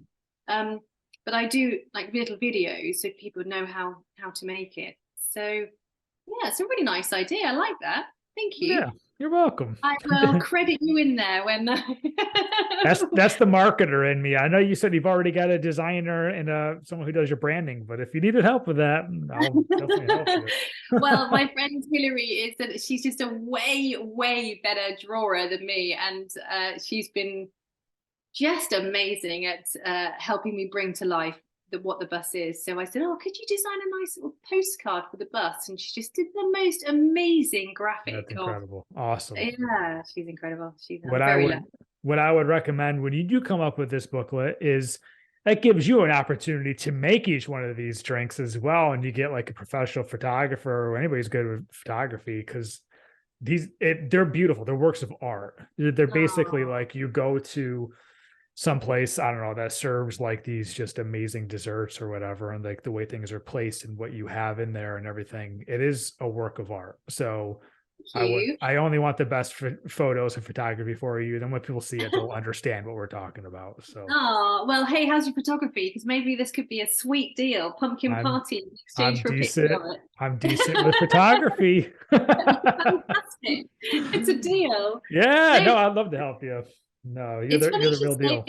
[SPEAKER 1] But I do like little videos so people know how to make it. So yeah, it's a really nice idea. I like that. Thank you.
[SPEAKER 2] Yeah, you're welcome.
[SPEAKER 1] I will credit you in there when
[SPEAKER 2] That's the marketer in me. I know you said you've already got a designer and someone who does your branding, but if you needed help with that, I'll definitely help you.
[SPEAKER 1] Well, my friend Hillary is that she's just a way better drawer than me, and she's been just amazing at helping me bring to life what the bus is. So I said, oh, could you design a nice little postcard for the bus? And she just did the most amazing graphic.
[SPEAKER 2] That's incredible. Awesome.
[SPEAKER 1] Yeah, she's incredible. She's
[SPEAKER 2] What
[SPEAKER 1] very lucky.
[SPEAKER 2] what I would recommend when you do come up with this booklet is that gives you an opportunity to make each one of these drinks as well. And you get like a professional photographer or anybody's good with photography because they're beautiful. They're works of art. They're basically like you go to someplace, I don't know, that serves like these just amazing desserts or whatever. And like the way things are placed and what you have in there and everything, it is a work of art. So I only want the best photos and photography for you. Then when people see it, they'll understand what we're talking about. So,
[SPEAKER 1] oh, well, hey, how's your photography? Because maybe this could be a sweet deal. Pumpkin party in exchange for a picture of it.
[SPEAKER 2] I'm decent with photography.
[SPEAKER 1] Fantastic. It's a deal.
[SPEAKER 2] Yeah, no, I'd love to help you. No, you're the real deal.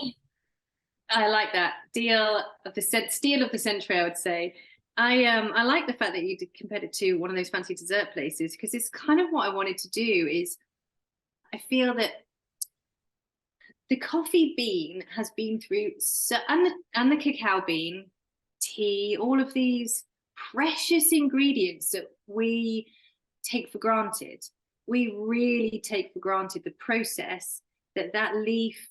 [SPEAKER 1] I like that. Deal of the steal of the century, I would say. I like the fact that you compared it to one of those fancy dessert places because it's kind of what I wanted to do. Is I feel that the coffee bean has been through and the cacao bean, tea, all of these precious ingredients that we take for granted. We really take for granted the process that leaf,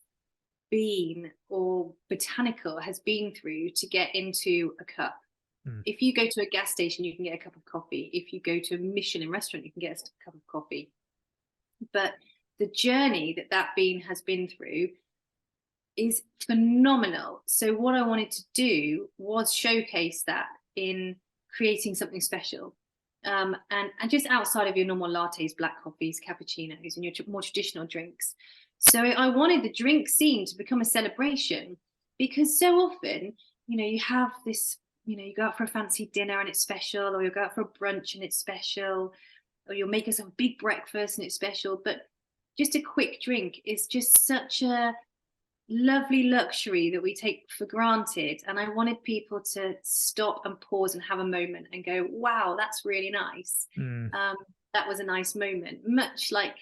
[SPEAKER 1] bean, or botanical has been through to get into a cup. If you go to a gas station, you can get a cup of coffee. If you go to a Michelin restaurant, you can get a cup of coffee. But the journey that bean has been through is phenomenal. So what I wanted to do was showcase that in creating something special. And just outside of your normal lattes, black coffees, cappuccinos, and your more traditional drinks. So I wanted the drink scene to become a celebration because so often, you have this, you go out for a fancy dinner and it's special, or you'll go out for a brunch and it's special, or you'll make yourself a big breakfast and it's special. But just a quick drink is just such a lovely luxury that we take for granted. And I wanted people to stop and pause and have a moment and go, wow, that's really nice. That was a nice moment, much like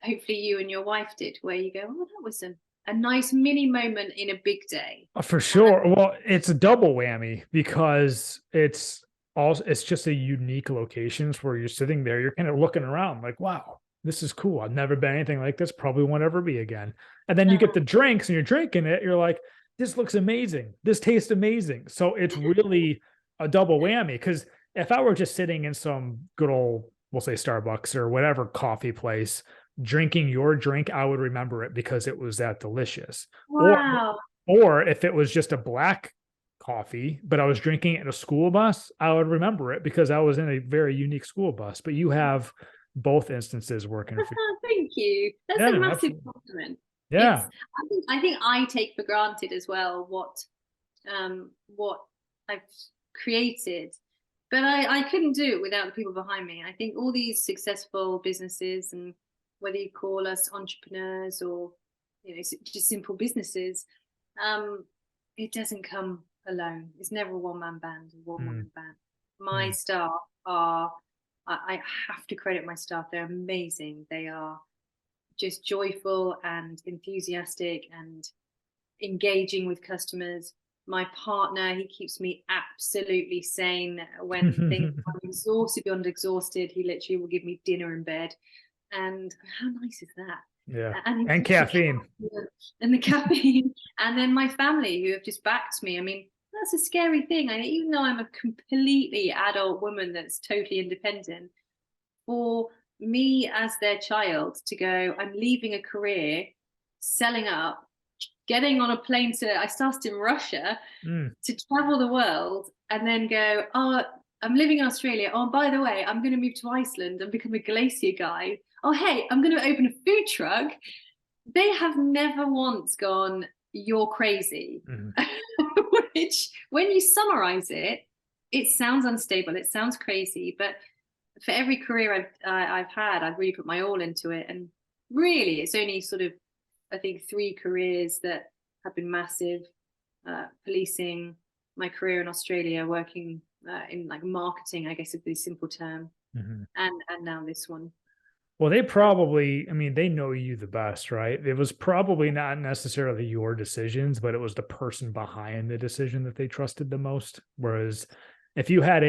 [SPEAKER 1] hopefully you and your wife did, where you go, oh, that was a a nice mini moment in a big day.
[SPEAKER 2] For sure. Well, it's a double whammy because it's just a unique locations where you're sitting there, you're kind of looking around like, wow, this is cool. I've never been anything like this, probably won't ever be again. And then you get the drinks and you're drinking it, you're like, this looks amazing. This tastes amazing. So it's really a double whammy. Because if I were just sitting in some good old, we'll say Starbucks or whatever coffee place, drinking your drink, I would remember it because it was that delicious.
[SPEAKER 1] Wow.
[SPEAKER 2] Or if it was just a black coffee, but I was drinking it in a school bus, I would remember it because I was in a very unique school bus. But you have both instances working for you.
[SPEAKER 1] Thank you. That's
[SPEAKER 2] Yeah,
[SPEAKER 1] a
[SPEAKER 2] no,
[SPEAKER 1] massive
[SPEAKER 2] absolutely.
[SPEAKER 1] compliment.
[SPEAKER 2] Yeah.
[SPEAKER 1] I think I take for granted as well what I've created, but I couldn't do it without the people behind me. I think all these successful businesses, and whether you call us entrepreneurs or just simple businesses, it doesn't come alone. It's never a one-man band or one-woman band. My staff are, I have to credit my staff. They're amazing. They are just joyful and enthusiastic and engaging with customers. My partner, he keeps me absolutely sane when I'm exhausted beyond exhausted. He literally will give me dinner in bed. And how nice is that?
[SPEAKER 2] Yeah.
[SPEAKER 1] And
[SPEAKER 2] caffeine.
[SPEAKER 1] And the caffeine. And then my family who have just backed me. I mean, that's a scary thing. Even though I'm a completely adult woman that's totally independent, for me as their child to go, I'm leaving a career, selling up, getting on a plane I started in Russia, to travel the world and then go, oh, I'm living in Australia. Oh, by the way, I'm going to move to Iceland and become a glacier guide. Oh, hey, I'm going to open a food truck. They have never once gone, you're crazy. Which, when you summarize it, it sounds unstable. It sounds crazy. But for every career I've had, I've really put my all into it. And really, it's only sort of, I think, 3 careers that have been massive. Policing, my career in Australia, working in like marketing, I guess, would be a simple term, and now this one.
[SPEAKER 2] Well, they probably, I mean, they know you the best, right? It was probably not necessarily your decisions, but it was the person behind the decision that they trusted the most. Whereas if you had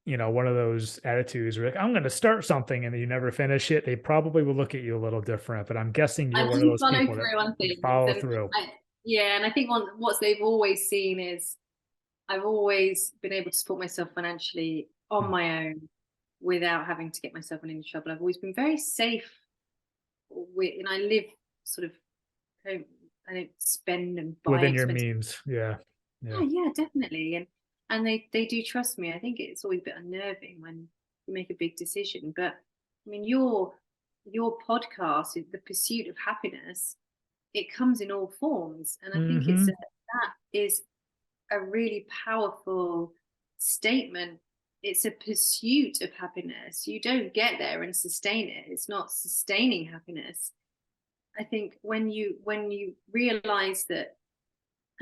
[SPEAKER 2] one of those attitudes where like, I'm going to start something and then you never finish it, they probably will look at you a little different. But I'm guessing you're one of those people that follow through.
[SPEAKER 1] And I think what they've always seen is I've always been able to support myself financially on my own without having to get myself in any trouble. I've always been very safe and I live sort of, I don't spend and buy
[SPEAKER 2] within your means. Yeah.
[SPEAKER 1] Yeah, definitely. And they do trust me. I think it's always a bit unnerving when you make a big decision. But I mean, your podcast, The Pursuit of Happiness, it comes in all forms. And I think that is a really powerful statement. It's a pursuit of happiness. You don't get there and sustain it. It's not sustaining happiness. I think when you realize that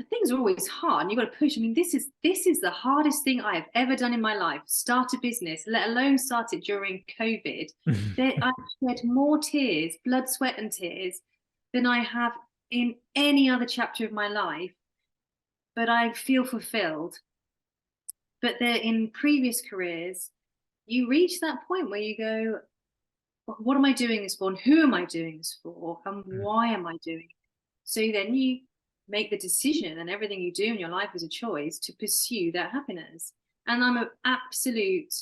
[SPEAKER 1] things are always hard and you've got to push. I mean, this is the hardest thing I have ever done in my life. Start a business, let alone start it during COVID. I've shed more tears, blood, sweat, and tears than I have in any other chapter of my life. But I feel fulfilled. But in previous careers, you reach that point where you go, what am I doing this for? And who am I doing this for? And why am I doing it? So then you make the decision, and everything you do in your life is a choice to pursue that happiness. And I'm an absolute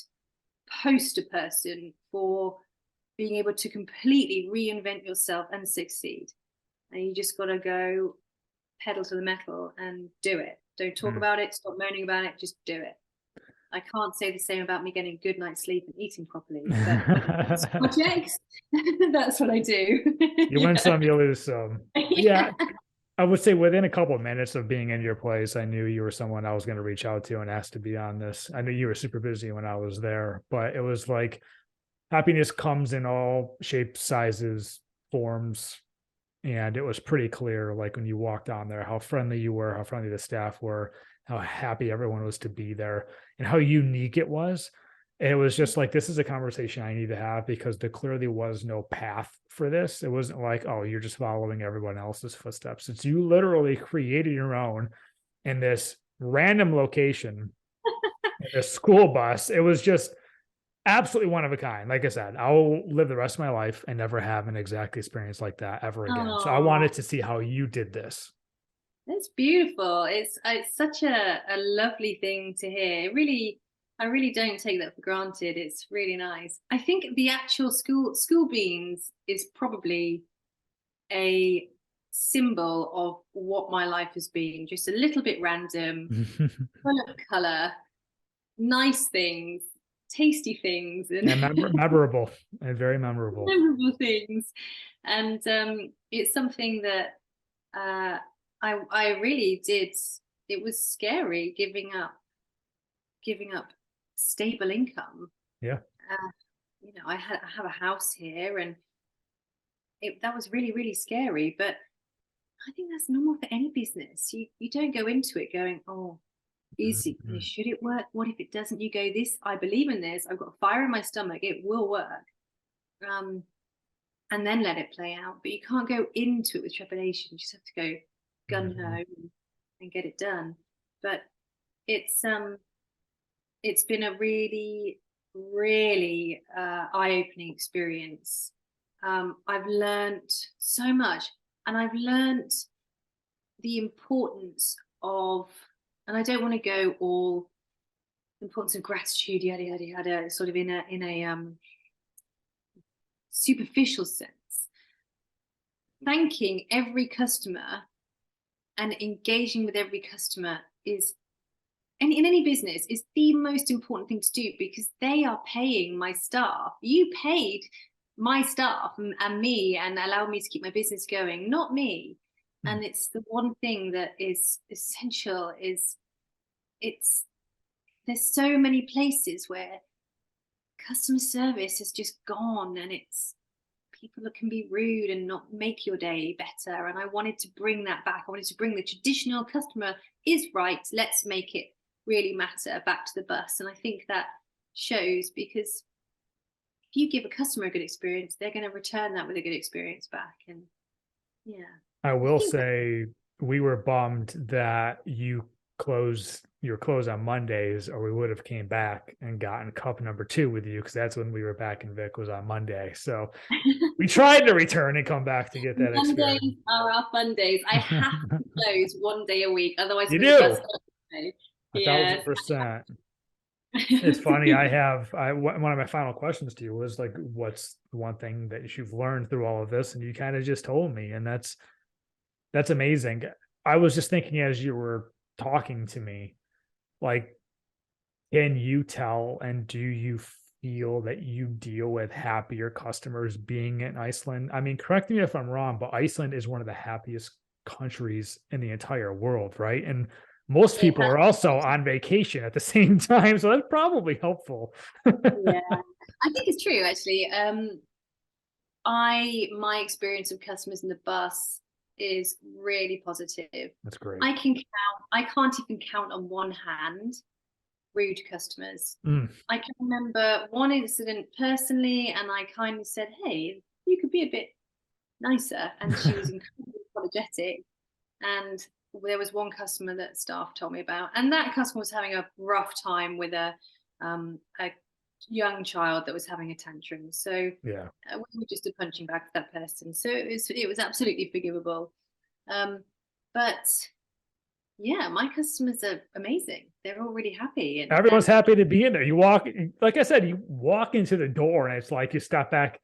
[SPEAKER 1] poster person for being able to completely reinvent yourself and succeed. And you just got to go pedal to the metal and do it. Don't talk about it, stop moaning about it, just do it. I can't say the same about me getting a good night's sleep and eating properly, but projects, that's what I do.
[SPEAKER 2] You win some, you lose some. Yeah. I would say within a couple of minutes of being in your place, I knew you were someone I was going to reach out to and ask to be on this. I knew you were super busy when I was there, but it was like happiness comes in all shapes, sizes, forms. And it was pretty clear, like when you walked on there, how friendly you were, how friendly the staff were, how happy everyone was to be there, and how unique it was. it was just like, this is a conversation I need to have, because there clearly was no path for this. It wasn't like, oh, you're just following everyone else's footsteps. It's you literally created your own in this random location, in a school bus. It was just absolutely one of a kind. Like I said, I'll live the rest of my life and never have an exact experience like that ever again. So I
[SPEAKER 1] Oh,
[SPEAKER 2] wanted to see how you did this.
[SPEAKER 1] that's beautiful. It's such a lovely thing to hear. I really don't take that for granted. It's really nice. I think the actual school beans is probably a symbol of what my life has been. Just a little bit random, full of color, nice things, tasty things, and
[SPEAKER 2] And memorable, and very memorable.
[SPEAKER 1] memorable things. And it's something that I really did. It was scary giving up stable income.
[SPEAKER 2] Yeah.
[SPEAKER 1] Uh, I have a house here, and that was really scary. But I think that's normal for any business. You don't go into it going, oh,
[SPEAKER 2] Mhm.
[SPEAKER 1] should it work? What if it doesn't? You go, this, I believe in this. I've got fire in my stomach. It will work. Um, and then let it play out. But you can't go into it with trepidation. You just have to go gun ho
[SPEAKER 2] Mhm.
[SPEAKER 1] and get it done. But it's it's been a really eye-opening experience. I've learned so much, and I've learned the importance of, and I don't want to go all importance of gratitude, yada yada yada, sort of in a superficial sense. Thanking every customer and engaging with every customer is, and in any business, is the most important thing to do, because they are paying my staff. You paid my staff and me and allowed me to keep my business going, not me.
[SPEAKER 2] Mm.
[SPEAKER 1] And it's the one thing that is essential. Is it's There's so many places where customer service has just gone, and it's people that can be rude and not make your day better. And I wanted to bring that back. I wanted to bring the traditional customer is right, let's make it really matter back to the bus. And I think that shows, because if you give a customer a good experience, they're going to return that with a good experience back. And yeah,
[SPEAKER 2] I
[SPEAKER 1] I
[SPEAKER 2] will
[SPEAKER 1] think that,
[SPEAKER 2] say we were bummed that you closed your close on Mondays, or we would have came back and gotten cup number 2 with you, because that's when we were back in Vic, was on Monday. So we tried to return and come back to get that experience.
[SPEAKER 1] Mondays are our fun days. I have to close one day a week, otherwise
[SPEAKER 2] You
[SPEAKER 1] I'm going to bust
[SPEAKER 2] do.
[SPEAKER 1] out.
[SPEAKER 2] A thousand
[SPEAKER 1] Yes.
[SPEAKER 2] percent. It's funny. One of my final questions to you was like, what's the one thing that you've learned through all of this? And you kind of just told me, and that's amazing. I was just thinking as you were talking to me, like, can you tell and do you feel that you deal with happier customers being in Iceland? I mean, correct me if I'm wrong, but Iceland is one of the happiest countries in the entire world, right? And most
[SPEAKER 1] It
[SPEAKER 2] people
[SPEAKER 1] has
[SPEAKER 2] are also on vacation at the same time, so that's probably helpful.
[SPEAKER 1] Yeah, I think it's true actually. My experience of customers in the bus is really positive.
[SPEAKER 2] That's great.
[SPEAKER 1] I can't even count on one hand rude customers.
[SPEAKER 2] Mm.
[SPEAKER 1] I can remember one incident personally, and I kind of said, "Hey, you could be a bit nicer," and she was incredibly apologetic. And there was one customer that staff told me about, and that customer was having a rough time with a young child that was having a tantrum. So
[SPEAKER 2] Yeah.
[SPEAKER 1] we were just a punching bag for that person. So it was absolutely forgivable. Um, but yeah, my customers are amazing. They're all really happy,
[SPEAKER 2] Everyone's
[SPEAKER 1] and
[SPEAKER 2] happy to be in there. You walk, like I said, you walk into the door and it's like you step back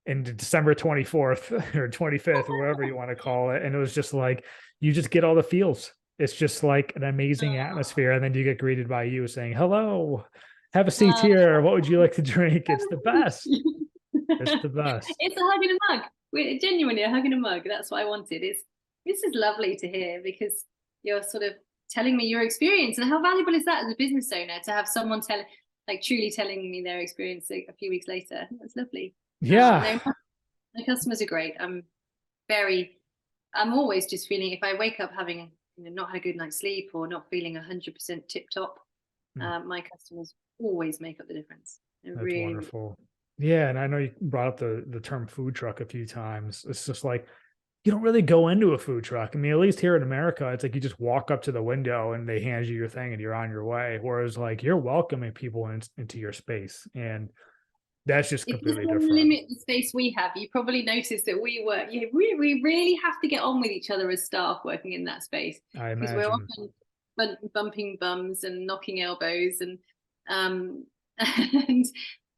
[SPEAKER 2] in December 24th or 25th or whatever you want to call it. And it was just like, you just get all the feels. It's just like an amazing atmosphere. And then you get greeted by you saying, hello, have a seat
[SPEAKER 1] uh,
[SPEAKER 2] here. What would you like to drink? It's the best. It's the best.
[SPEAKER 1] it's a hug and a mug. We're genuinely a hug and a mug. That's what I wanted. This is lovely to hear, because you're sort of telling me your experience, and how valuable is that as a business owner to have someone truly telling me their experience a few weeks later. That's lovely.
[SPEAKER 2] Yeah.
[SPEAKER 1] No, my customers are great. I'm always just feeling, if I wake up having not had a good night's sleep or not feeling 100% tip top,
[SPEAKER 2] Mm.
[SPEAKER 1] my customers always make up the difference. It
[SPEAKER 2] That's
[SPEAKER 1] really,
[SPEAKER 2] wonderful. Yeah, and I know you brought up the term food truck a few times. It's just like you don't really go into a food truck. I mean, at least here in America, it's like you just walk up to the window and they hand you your thing and you're on your way. Whereas like you're welcoming people into your space, and that's just
[SPEAKER 1] it
[SPEAKER 2] completely
[SPEAKER 1] doesn't
[SPEAKER 2] different.
[SPEAKER 1] limit the space we have. You probably noticed that we work, we really have to get on with each other as staff working in that space,
[SPEAKER 2] I
[SPEAKER 1] because we're
[SPEAKER 2] imagine.
[SPEAKER 1] often bumping bums and knocking elbows and and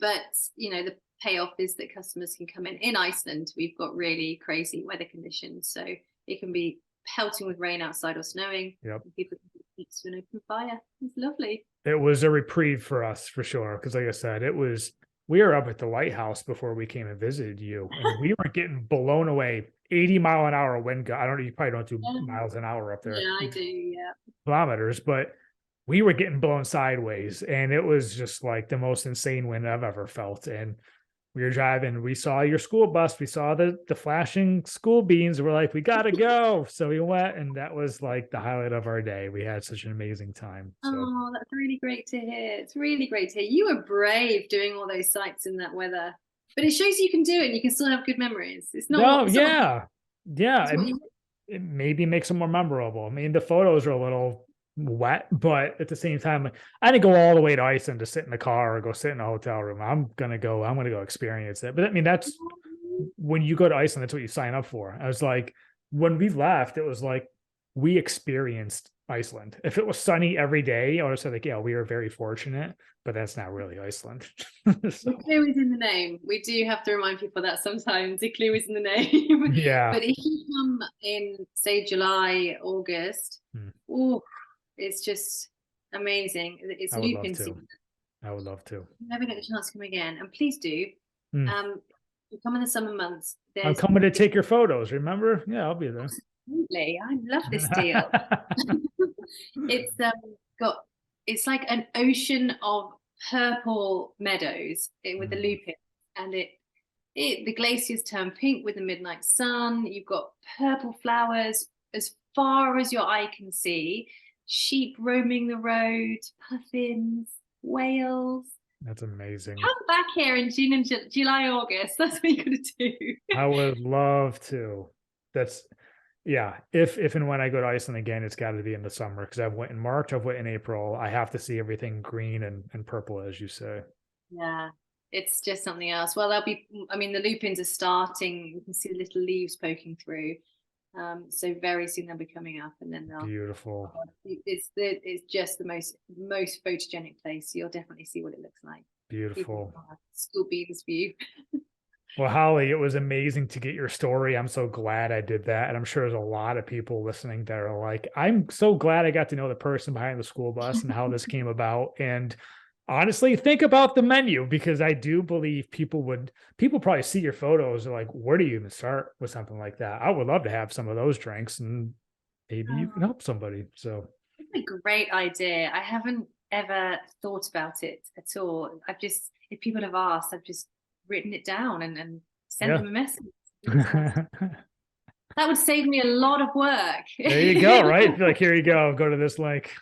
[SPEAKER 1] but the payoff is that customers can come in Iceland. We've got really crazy weather conditions, so it can be pelting with rain outside or snowing.
[SPEAKER 2] Yep.
[SPEAKER 1] And people can eat to an open fire. It's lovely.
[SPEAKER 2] It was a reprieve for us for sure. Cause like I said, we were up at the lighthouse before we came and visited you, and we were getting blown away 80-mile-an-hour wind. I don't know, you probably don't do
[SPEAKER 1] Yeah,
[SPEAKER 2] miles an hour up there,
[SPEAKER 1] yeah, I do. Yeah.
[SPEAKER 2] kilometers, but we were getting blown sideways, and it was just like the most insane wind I've ever felt. And we were driving, we saw your school bus, we saw the flashing school beans. We're like, we gotta go. So we went, and that was like the highlight of our day. We had such an amazing time. So
[SPEAKER 1] Oh, that's really great to hear. It's really great to hear. You were brave doing all those sites in that weather, but it shows you can do it and you can still have good memories. It's not
[SPEAKER 2] no,
[SPEAKER 1] what, it's not what,
[SPEAKER 2] yeah. Yeah.
[SPEAKER 1] it's what you.
[SPEAKER 2] It maybe makes them more memorable. I mean, the photos are a little wet, but at the same time, I didn't go all the way to Iceland to sit in the car or go sit in a hotel room. I'm gonna go experience it. But I mean, that's when you go to Iceland, that's what you sign up for. I was like, when we left, it was like we experienced Iceland. If it was sunny every day, I would have said like, yeah, we were very fortunate, but that's not really Iceland. So,
[SPEAKER 1] The clue is in the name. We do have to remind people that sometimes the clue is in the name.
[SPEAKER 2] yeah.
[SPEAKER 1] But if you come in, say, July, August, oh, it's just amazing. It's
[SPEAKER 2] I would love
[SPEAKER 1] lupin
[SPEAKER 2] to.
[SPEAKER 1] season.
[SPEAKER 2] I would love to.
[SPEAKER 1] You never get the chance to come again, and please do. You come in the summer months.
[SPEAKER 2] I'm
[SPEAKER 1] There's
[SPEAKER 2] coming to take your photos. Remember? Yeah, I'll be there.
[SPEAKER 1] absolutely. I love this deal. It's got it's like an ocean of purple meadows with the lupin, and the glaciers turn pink with the midnight sun. You've got purple flowers as far as your eye can see, sheep roaming the road, puffins, whales.
[SPEAKER 2] That's amazing.
[SPEAKER 1] Come back here in June and July, August. That's what you're gonna do.
[SPEAKER 2] I would love to. That's yeah. If and when I go to Iceland again, it's got to be in the summer, because I've went in March, I've went in April. I have to see everything green and purple, as you say.
[SPEAKER 1] Yeah, it's just something else. Well, I mean, the lupins are starting. You can see the little leaves poking through. So very soon they'll be coming up, and then they'll.
[SPEAKER 2] Beautiful.
[SPEAKER 1] It's just the most photogenic place. So you'll definitely see what it looks like.
[SPEAKER 2] Beautiful.
[SPEAKER 1] Skool Beans view.
[SPEAKER 2] Well, Holly, it was amazing to get your story. I'm so glad I did that. And I'm sure there's a lot of people listening that are like, I'm so glad I got to know the person behind the school bus and how this came about. And honestly, think about the menu, because I do believe people probably see your photos. They're like, where do you even start with something like that? I would love to have some of those drinks, and maybe you can help somebody. So
[SPEAKER 1] It's a great idea. I haven't ever thought about it at all. If people have asked, I've just written it down and sent them a message. That would save me a lot of work.
[SPEAKER 2] There you go, right? Like, here you go to this link.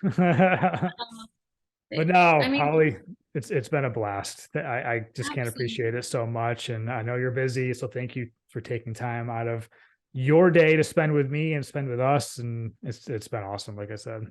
[SPEAKER 2] But no, Holly, it's been a blast. I just can't appreciate it so much, and I know you're busy, so thank you for taking time out of your day to spend with me and spend with us, and it's been awesome, like I said.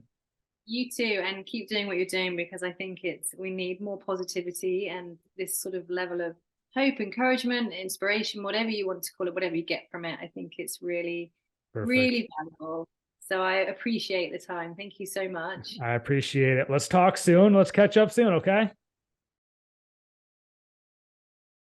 [SPEAKER 1] You too, and keep doing what you're doing, because I think we need more positivity and this sort of level of hope, encouragement, inspiration, whatever you want to call it, whatever you get from it. I think it's really, really valuable. So I appreciate the time. Thank you so much.
[SPEAKER 2] I appreciate it. Let's talk soon. Let's catch up soon. Okay.